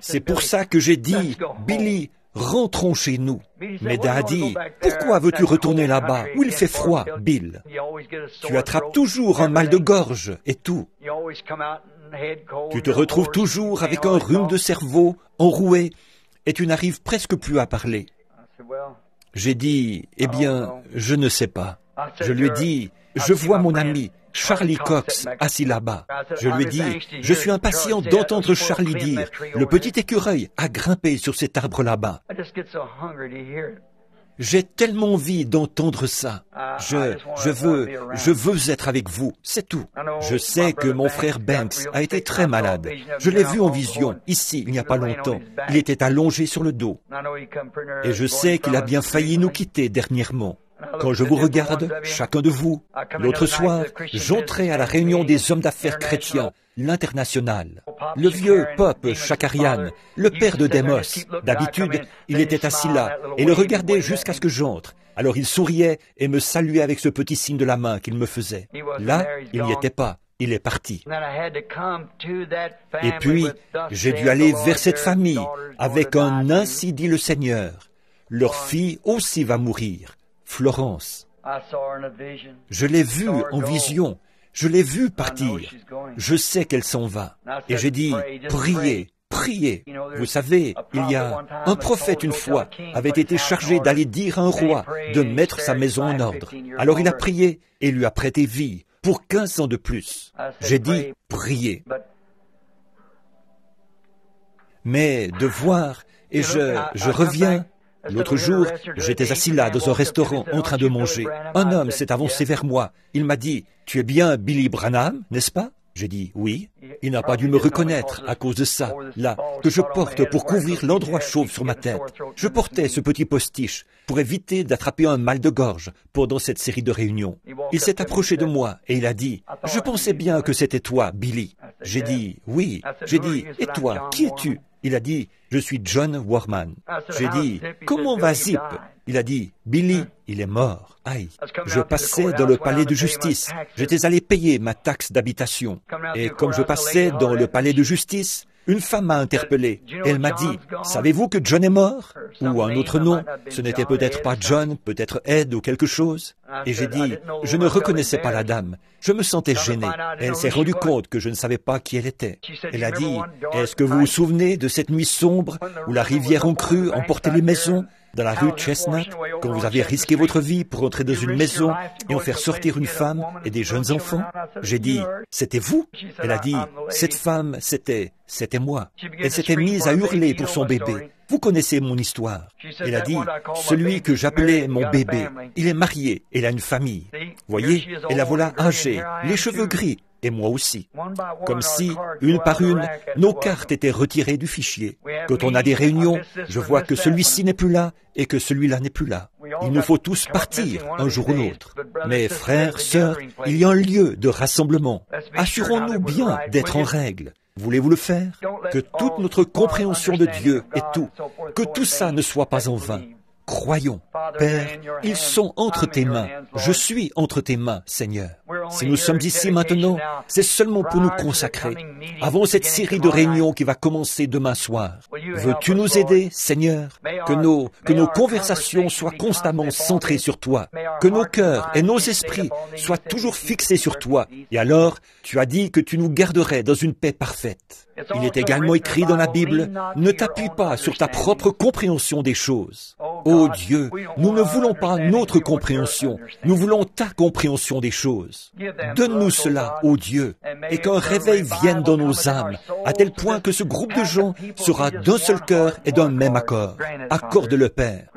C'est pour ça que j'ai dit, Billy, rentrons chez nous. Mais Dad a dit, pourquoi veux-tu retourner là-bas, où il fait froid, Bill? Tu attrapes toujours un mal de gorge et tout. Tu te retrouves toujours avec un rhume de cerveau, enroué, et tu n'arrives presque plus à parler. J'ai dit, eh bien, je ne sais pas. Je lui ai dit, je vois mon ami, Charlie Cox, assis là-bas. Je lui ai dit, je suis impatient d'entendre Charlie dire, le petit écureuil a grimpé sur cet arbre là-bas. J'ai tellement envie d'entendre ça. Je veux être avec vous, c'est tout. Je sais que mon frère Banks a été très malade. Je l'ai vu en vision, ici, il n'y a pas longtemps. Il était allongé sur le dos. Et je sais qu'il a bien failli nous quitter dernièrement. Quand je vous regarde, chacun de vous, l'autre soir, j'entrais à la réunion des hommes d'affaires chrétiens, l'International. Le vieux Pop Chakarian, le père de Demos, d'habitude, il était assis là et le regardait jusqu'à ce que j'entre. Alors il souriait et me saluait avec ce petit signe de la main qu'il me faisait. Là, il n'y était pas. il est parti. Et puis, j'ai dû aller vers cette famille avec un « Ainsi dit le Seigneur ». Leur fille aussi va mourir, Florence. Je l'ai vue en vision, je l'ai vue partir. Je sais qu'elle s'en va. Et j'ai dit, priez, priez. Vous savez, il y a un prophète une fois avait été chargé d'aller dire à un roi de mettre sa maison en ordre. Alors il a prié et lui a prêté vie pour 15 ans de plus. J'ai dit, priez. Mais de voir, et je reviens. L'autre jour, j'étais assis là dans un restaurant en train de manger. Un homme s'est avancé vers moi. Il m'a dit, « Tu es bien Billy Branham, n'est-ce pas ?» J'ai dit, « Oui. » Il n'a pas dû me reconnaître à cause de ça, là, que je porte pour couvrir l'endroit chauve sur ma tête. Je portais ce petit postiche pour éviter d'attraper un mal de gorge pendant cette série de réunions. Il s'est approché de moi et il a dit, « Je pensais bien que c'était toi, Billy. » J'ai dit, « Oui. » J'ai dit, « Et toi, qui es-tu » Il a dit, « Je suis John Warman. » J'ai dit, « Comment va Zip ?» Il a dit, « Billy, il est mort. » Aïe. Je passais dans le palais de justice. J'étais allé payer ma taxe d'habitation. Et comme je passais dans le palais de justice, une femme m'a interpellé. Elle m'a dit, « Savez-vous que John est mort ?» Ou un autre nom. Ce n'était peut-être pas John, peut-être Ed ou quelque chose. Et j'ai dit, je ne reconnaissais pas la dame. Je me sentais gêné. Elle s'est rendue compte que je ne savais pas qui elle était. Elle a dit, « Est-ce que vous vous souvenez de cette nuit sombre où la rivière en crue emportait les maisons dans la rue Chestnut, quand vous avez risqué votre vie pour entrer dans une maison et en faire sortir une femme et des jeunes enfants ?» J'ai dit, « C'était vous ?» Elle a dit, « Cette femme, c'était moi. » Elle s'était mise à hurler pour son bébé. Vous connaissez mon histoire. Elle a dit, « Celui que j'appelais mon bébé, il est marié, il a une famille. » Voyez, et la voilà âgée, les cheveux gris, et moi aussi. Comme si, une par une, nos cartes étaient retirées du fichier. Quand on a des réunions, je vois que celui-ci n'est plus là et que celui-là n'est plus là. Il nous faut tous partir un jour ou l'autre. Mais frères, sœurs, il y a un lieu de rassemblement. Assurons-nous bien d'être en règle. Voulez-vous le faire? Que toute notre compréhension de Dieu et tout, que tout ça ne soit pas en vain. Croyons. Père, ils sont entre tes mains. Je suis entre tes mains, Seigneur. Si nous sommes ici maintenant, c'est seulement pour nous consacrer. Avant cette série de réunions qui va commencer demain soir, veux-tu nous aider, Seigneur? Que nos conversations soient constamment centrées sur toi. Que nos cœurs et nos esprits soient toujours fixés sur toi. Et alors, tu as dit que tu nous garderais dans une paix parfaite. Il est également écrit dans la Bible, ne t'appuie pas sur ta propre compréhension des choses. Ô Dieu, nous ne voulons pas notre compréhension, nous voulons ta compréhension des choses. Donne-nous cela, ô Dieu, et qu'un réveil vienne dans nos âmes, à tel point que ce groupe de gens sera d'un seul cœur et d'un même accord. Accorde-le, Père.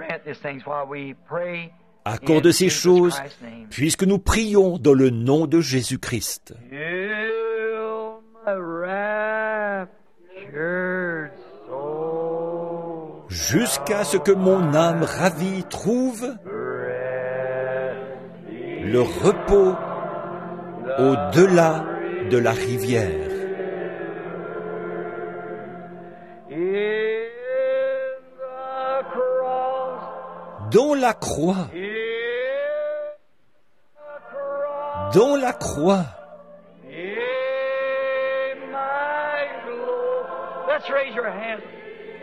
Accorde ces choses, puisque nous prions dans le nom de Jésus-Christ. Jusqu'à ce que mon âme ravie trouve le repos au-delà de la rivière. Dans la croix,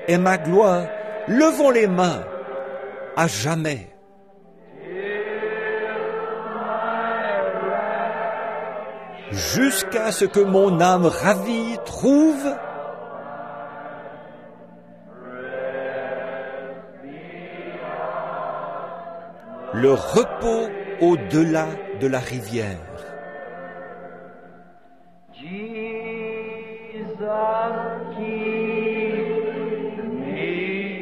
et ma gloire, levons les mains à jamais. Jusqu'à ce que mon âme ravie trouve le repos au-delà de la rivière.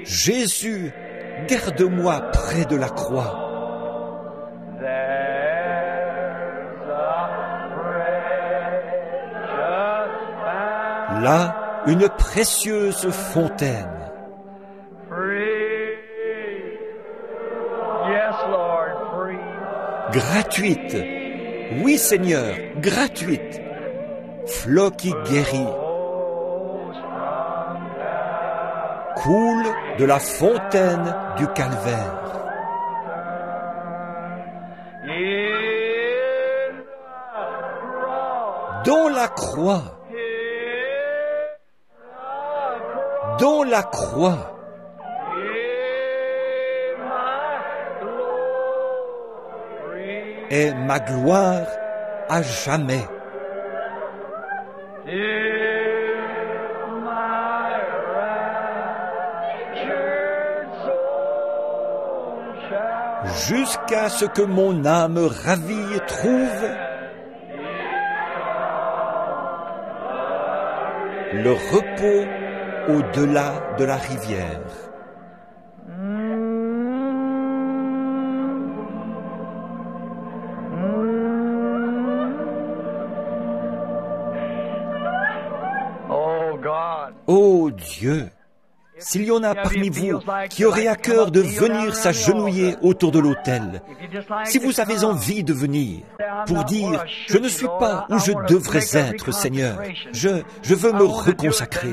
Jésus, garde-moi près de la croix. Là, une précieuse fontaine. Gratuite. Oui, Seigneur, gratuite. Flot qui guérit. Coule de la fontaine du calvaire. dont la croix, dont la croix est ma gloire à jamais. Jusqu'à ce que mon âme ravie trouve le repos au-delà de la rivière. Oh Dieu, s'il y en a parmi vous qui auraient à cœur de venir s'agenouiller autour de l'autel, si vous avez envie de venir pour dire « Je ne suis pas où je devrais être, Seigneur. Je veux me reconsacrer.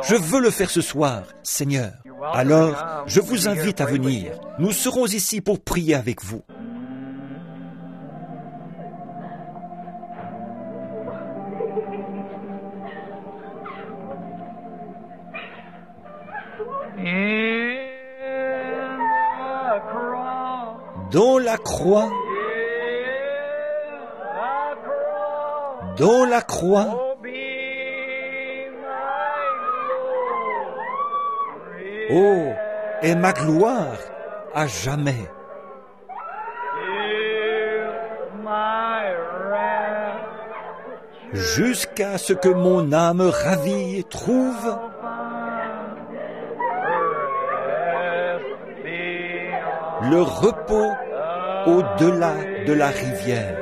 Je veux le faire ce soir, Seigneur. » Alors, je vous invite à venir. Nous serons ici pour prier avec vous. Dont la croix, dont la croix, oh, est ma gloire à jamais. Jusqu'à ce que mon âme ravie trouve le repos au-delà de la rivière.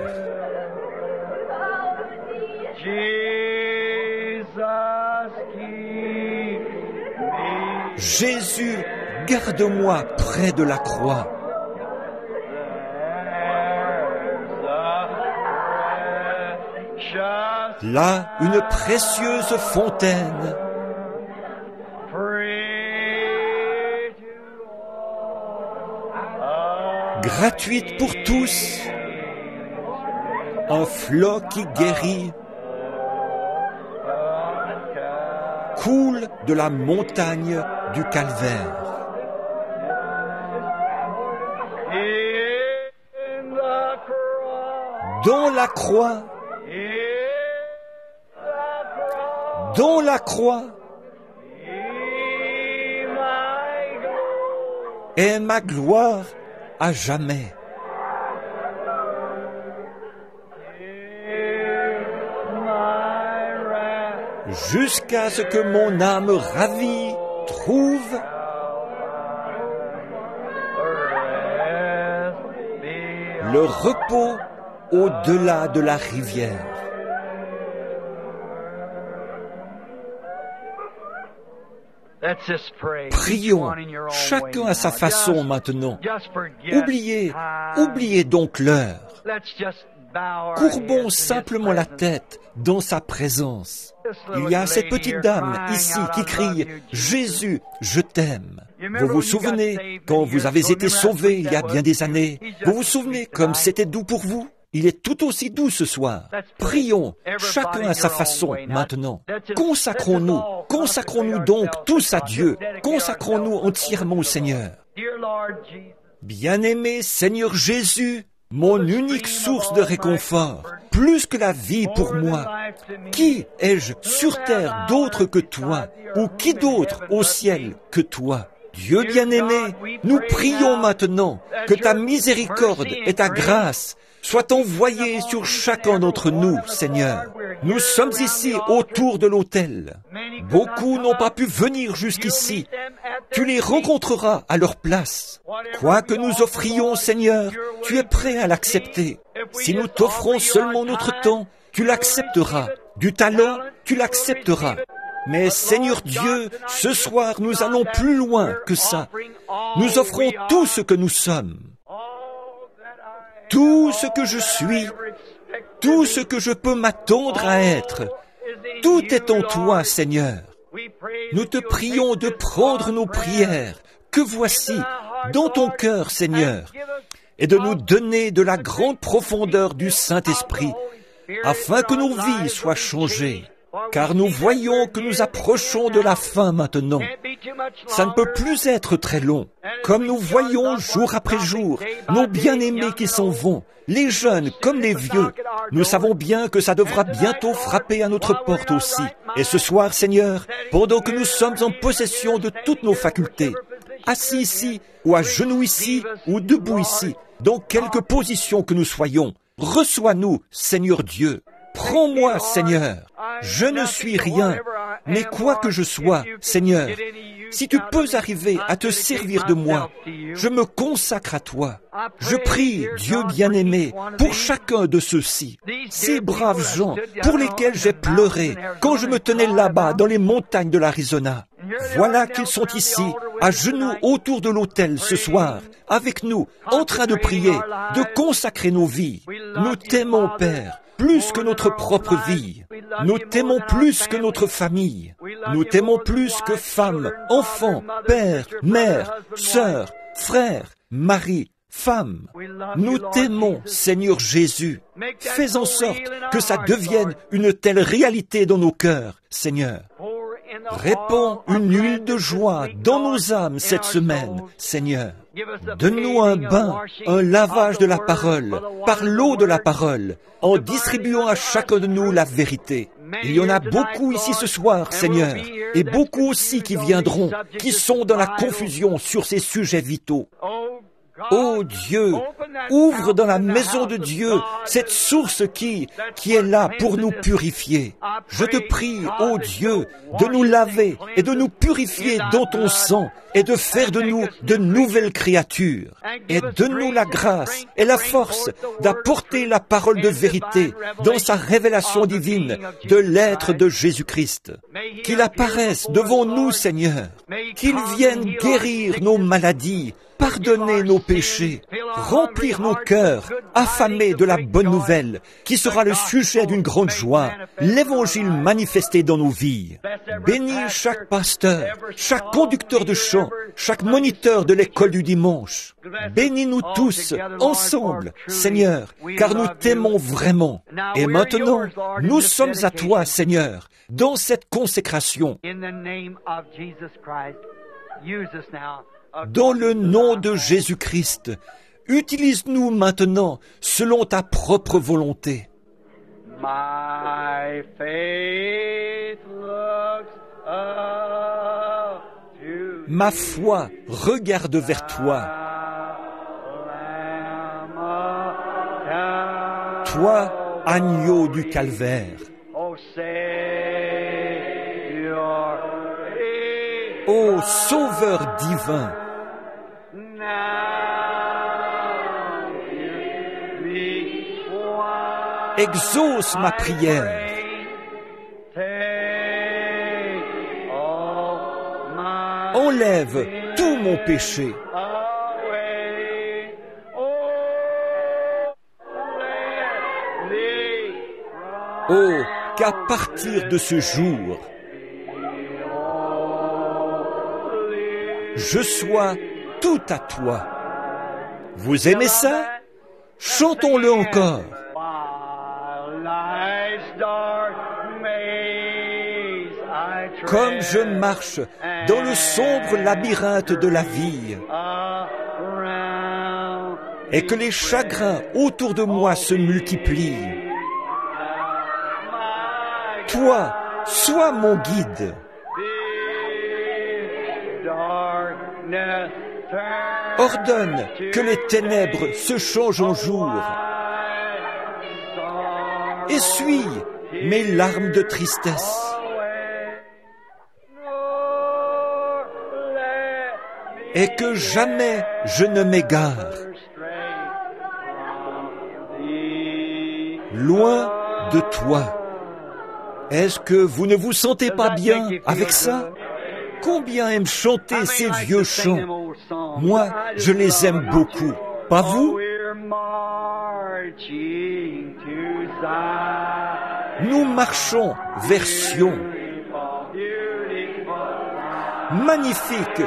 Jésus, garde-moi près de la croix. Là, une précieuse fontaine gratuite pour tous, un flot qui guérit, coule de la montagne du Calvaire. Dont la croix, dont la croix est ma gloire à jamais. Jusqu'à ce que mon âme ravie trouve le repos au-delà de la rivière. Prions, chacun à sa façon maintenant. Oubliez donc l'heure. Courbons simplement la tête dans sa présence. Il y a cette petite dame ici qui crie « Jésus, je t'aime ». Vous vous souvenez, quand vous avez été sauvé il y a bien des années, vous vous souvenez comme c'était doux pour vous? Il est tout aussi doux ce soir. Prions, chacun à sa façon, maintenant. Consacrons-nous donc tous à Dieu. Consacrons-nous entièrement au Seigneur. Bien-aimé Seigneur Jésus, mon unique source de réconfort, plus que la vie pour moi. Qui ai-je sur terre d'autre que toi, ou qui d'autre au ciel que toi? Dieu bien-aimé, nous prions maintenant que ta miséricorde et ta grâce soient envoyées sur chacun d'entre nous, Seigneur. Nous sommes ici autour de l'autel. Beaucoup n'ont pas pu venir jusqu'ici. Tu les rencontreras à leur place. Quoi que nous offrions, Seigneur, tu es prêt à l'accepter. Si nous t'offrons seulement notre temps, tu l'accepteras. Du talent, tu l'accepteras. Mais Seigneur Dieu, ce soir, nous allons plus loin que ça. Nous offrons tout ce que nous sommes. Tout ce que je suis, tout ce que je peux m'attendre à être, tout est en toi, Seigneur. Nous te prions de prendre nos prières, que voici, dans ton cœur, Seigneur, et de nous donner de la grande profondeur du Saint-Esprit, afin que nos vies soient changées. Car nous voyons que nous approchons de la fin maintenant. Ça ne peut plus être très long. Comme nous voyons jour après jour, nos bien-aimés qui s'en vont, les jeunes comme les vieux, nous savons bien que ça devra bientôt frapper à notre porte aussi. Et ce soir, Seigneur, pendant que nous sommes en possession de toutes nos facultés, assis ici, ou à genoux ici, ou debout ici, dans quelque position que nous soyons, reçois-nous, Seigneur Dieu. Prends-moi, Seigneur. Je ne suis rien, mais quoi que je sois, Seigneur, si tu peux arriver à te servir de moi, je me consacre à toi. Je prie, Dieu bien-aimé, pour chacun de ceux-ci, ces braves gens pour lesquels j'ai pleuré quand je me tenais là-bas dans les montagnes de l'Arizona. Voilà qu'ils sont ici, à genoux autour de l'autel ce soir, avec nous, en train de prier, de consacrer nos vies. Nous t'aimons, Père, plus que notre propre vie. Nous t'aimons plus que notre famille. Nous t'aimons plus que femmes, enfants, père, mère, sœurs, frères, mari, femme. Nous t'aimons, Seigneur Jésus. Fais en sorte que ça devienne une telle réalité dans nos cœurs, Seigneur. Répands une huile de joie dans nos âmes cette semaine, Seigneur. Donne-nous un bain, un lavage de la parole, par l'eau de la parole, en distribuant à chacun de nous la vérité. Il y en a beaucoup ici ce soir, Seigneur, et beaucoup aussi qui viendront, qui sont dans la confusion sur ces sujets vitaux. Ô Dieu, ouvre dans la maison de Dieu cette source qui est là pour nous purifier. Je te prie, ô Dieu, de nous laver et de nous purifier dans ton sang et de faire de nous de nouvelles créatures. Et donne-nous la grâce et la force d'apporter la parole de vérité dans sa révélation divine de l'être de Jésus-Christ. Qu'il apparaisse devant nous, Seigneur, qu'il vienne guérir nos maladies, pardonner nos péchés, remplir nos cœurs, affamés de la bonne nouvelle, qui sera le sujet d'une grande joie, l'évangile manifesté dans nos vies. Bénis chaque pasteur, chaque conducteur de chant, chaque moniteur de l'école du dimanche. Bénis-nous tous, ensemble, Seigneur, car nous t'aimons vraiment. Et maintenant, nous sommes à toi, Seigneur, dans cette consécration. Dans le nom de Jésus-Christ, utilise-nous maintenant selon ta propre volonté. Ma foi regarde vers toi. Toi, agneau du calvaire. Ô Sauveur divin, exauce ma prière. Enlève tout mon péché. Oh, qu'à partir de ce jour, je sois tout à toi. Vous aimez ça? Chantons-le encore. Comme je marche dans le sombre labyrinthe de la vie, et que les chagrins autour de moi se multiplient, toi, sois mon guide. Ordonne que les ténèbres se changent en jour. Essuie mes larmes de tristesse. Et que jamais je ne m'égare. Loin de toi. Est-ce que vous ne vous sentez pas bien avec ça? Combien aiment chanter ces vieux chants? Moi, je les aime beaucoup. Pas vous? Nous marchons vers Sion. Magnifique,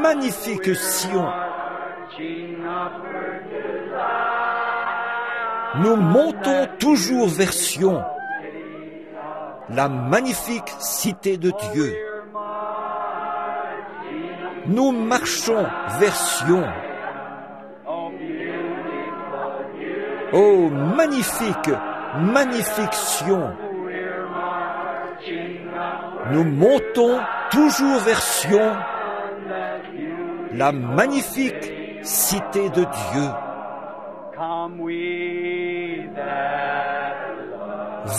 magnifique Sion. Nous montons toujours vers Sion, la magnifique cité de Dieu. Nous marchons vers Sion. Oh, magnifique, magnifique Sion. Nous montons toujours vers Sion, la magnifique cité de Dieu.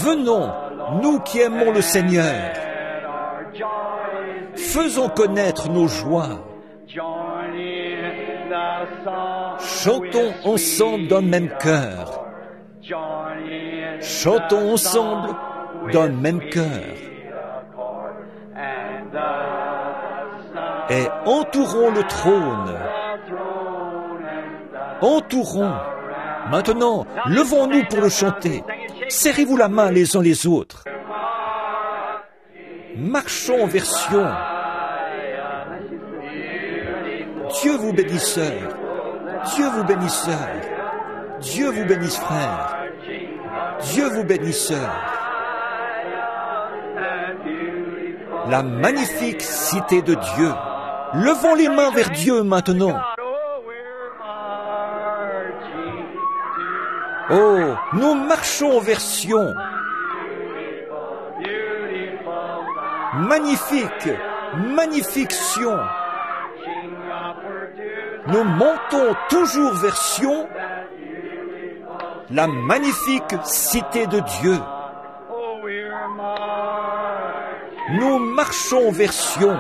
Venons, nous qui aimons le Seigneur. Faisons connaître nos joies. Chantons ensemble d'un même cœur. Chantons ensemble d'un même cœur. Et entourons le trône. Entourons. Maintenant, levons-nous pour le chanter. Serrez-vous la main les uns les autres. Marchons vers Sion. Dieu vous bénisse, sœur. Dieu vous bénisse, sœur. Dieu vous bénisse, frère. Dieu vous bénisse, sœur. La magnifique cité de Dieu. Levons les mains vers Dieu maintenant. Oh, nous marchons vers Sion. Magnifique, magnifique Sion. Nous montons toujours vers Sion, la magnifique cité de Dieu. Nous marchons vers Sion.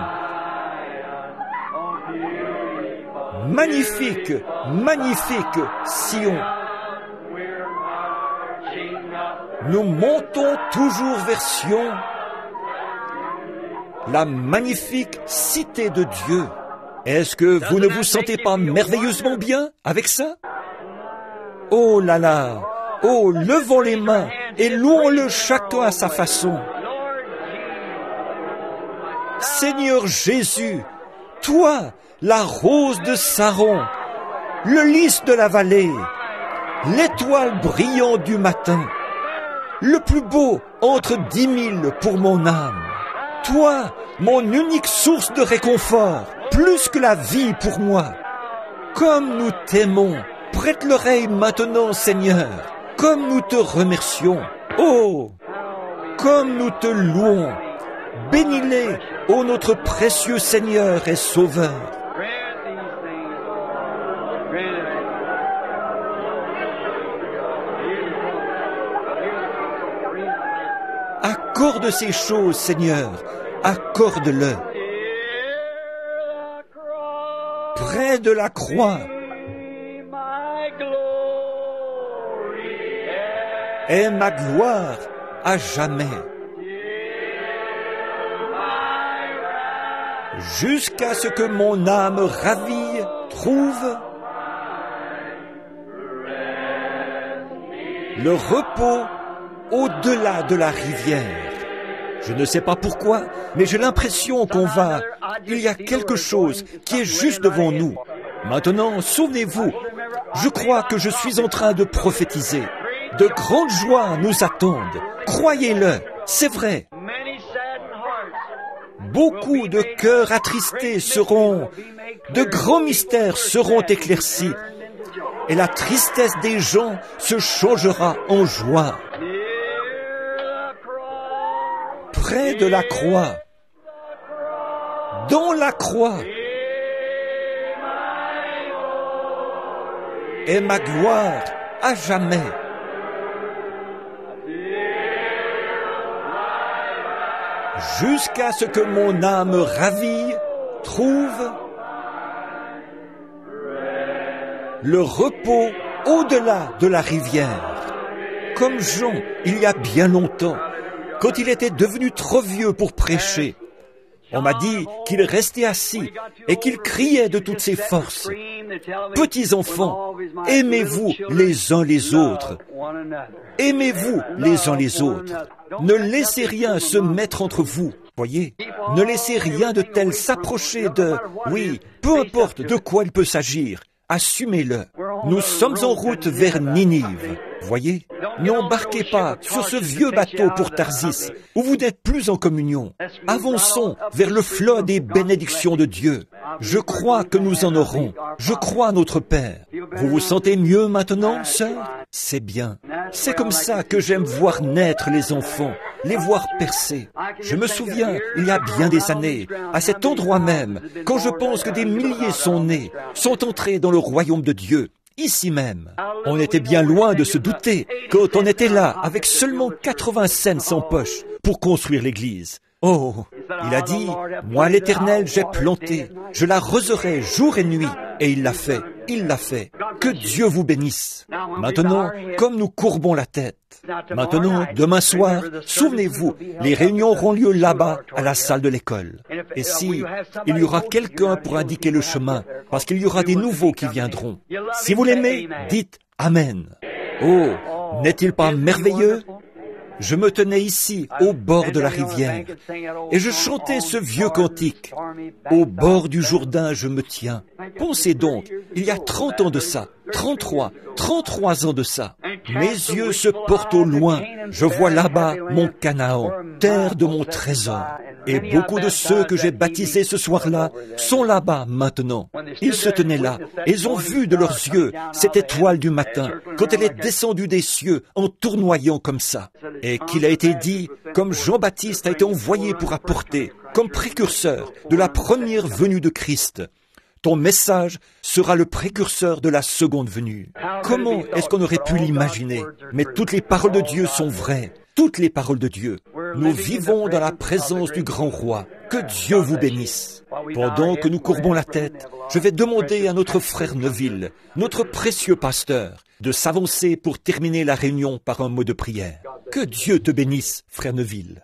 Magnifique, magnifique Sion. Nous montons toujours vers Sion, la magnifique cité de Dieu. Est-ce que vous ne vous sentez pas merveilleusement bien avec ça? Oh là là! Oh, levons les mains et louons-le chacun à sa façon. Seigneur Jésus, toi, la rose de Saron, le lys de la vallée, l'étoile brillante du matin, le plus beau entre 10 000 pour mon âme. Toi, mon unique source de réconfort, plus que la vie pour moi. Comme nous t'aimons, prête l'oreille maintenant, Seigneur, comme nous te remercions. Oh, comme nous te louons. Bénis-les, ô notre précieux Seigneur et Sauveur. Accorde ces choses, Seigneur, accorde-le. Près de la croix est ma gloire à jamais. Jusqu'à ce que mon âme ravie trouve le repos au-delà de la rivière. Je ne sais pas pourquoi, mais j'ai l'impression il y a quelque chose qui est juste devant nous. Maintenant, souvenez-vous, je crois que je suis en train de prophétiser. De grandes joies nous attendent. Croyez-le, c'est vrai. Beaucoup de cœurs attristés de grands mystères seront éclaircis, et la tristesse des gens se changera en joie. Près de la croix, dans la croix, est ma gloire à jamais. Jusqu'à ce que mon âme ravie trouve le repos au-delà de la rivière. Comme Jean, il y a bien longtemps, quand il était devenu trop vieux pour prêcher. On m'a dit qu'il restait assis et qu'il criait de toutes ses forces. Petits enfants, aimez-vous les uns les autres. Aimez-vous les uns les autres. Ne laissez rien se mettre entre vous. Voyez, ne laissez rien de tel s'approcher de... Oui, peu importe de quoi il peut s'agir. Assumez-le. Nous sommes en route vers Ninive. Voyez, n'embarquez pas sur ce vieux bateau pour Tarsis, où vous n'êtes plus en communion. Avançons vers le flot des bénédictions de Dieu. Je crois que nous en aurons. Je crois à notre Père. Vous vous sentez mieux maintenant, sœur? C'est bien. C'est comme ça que j'aime voir naître les enfants, les voir percer. Je me souviens, il y a bien des années, à cet endroit même, quand je pense que des milliers sont nés, sont entrés dans le royaume de Dieu. Ici même, on était bien loin de se douter quand on était là avec seulement 80 cents en poche pour construire l'église. Oh, il a dit, moi l'Éternel j'ai planté, je l'arroserai jour et nuit, et il l'a fait, il l'a fait. Que Dieu vous bénisse. Maintenant, comme nous courbons la tête, maintenant, demain soir, souvenez-vous, les réunions auront lieu là-bas, à la salle de l'école. Et si il y aura quelqu'un pour indiquer le chemin, parce qu'il y aura des nouveaux qui viendront. Si vous l'aimez, dites Amen. Oh, n'est-il pas merveilleux? Je me tenais ici, au bord de la rivière, et je chantais ce vieux cantique. Au bord du Jourdain, je me tiens. Pensez donc, il y a 30 ans de ça, 33 ans de ça. Mes yeux se portent au loin. Je vois là-bas mon Canaan, terre de mon trésor. Et beaucoup de ceux que j'ai baptisés ce soir-là sont là-bas maintenant. Ils se tenaient là, et ils ont vu de leurs yeux cette étoile du matin, quand elle est descendue des cieux en tournoyant comme ça. Et qu'il a été dit, comme Jean-Baptiste a été envoyé pour apporter, comme précurseur de la première venue de Christ. Ton message sera le précurseur de la seconde venue. Comment est-ce qu'on aurait pu l'imaginer? Mais toutes les paroles de Dieu sont vraies. Toutes les paroles de Dieu. Nous vivons dans la présence du grand roi. Que Dieu vous bénisse. Pendant que nous courbons la tête, je vais demander à notre frère Neville, notre précieux pasteur, de s'avancer pour terminer la réunion par un mot de prière. Que Dieu te bénisse, frère Neville.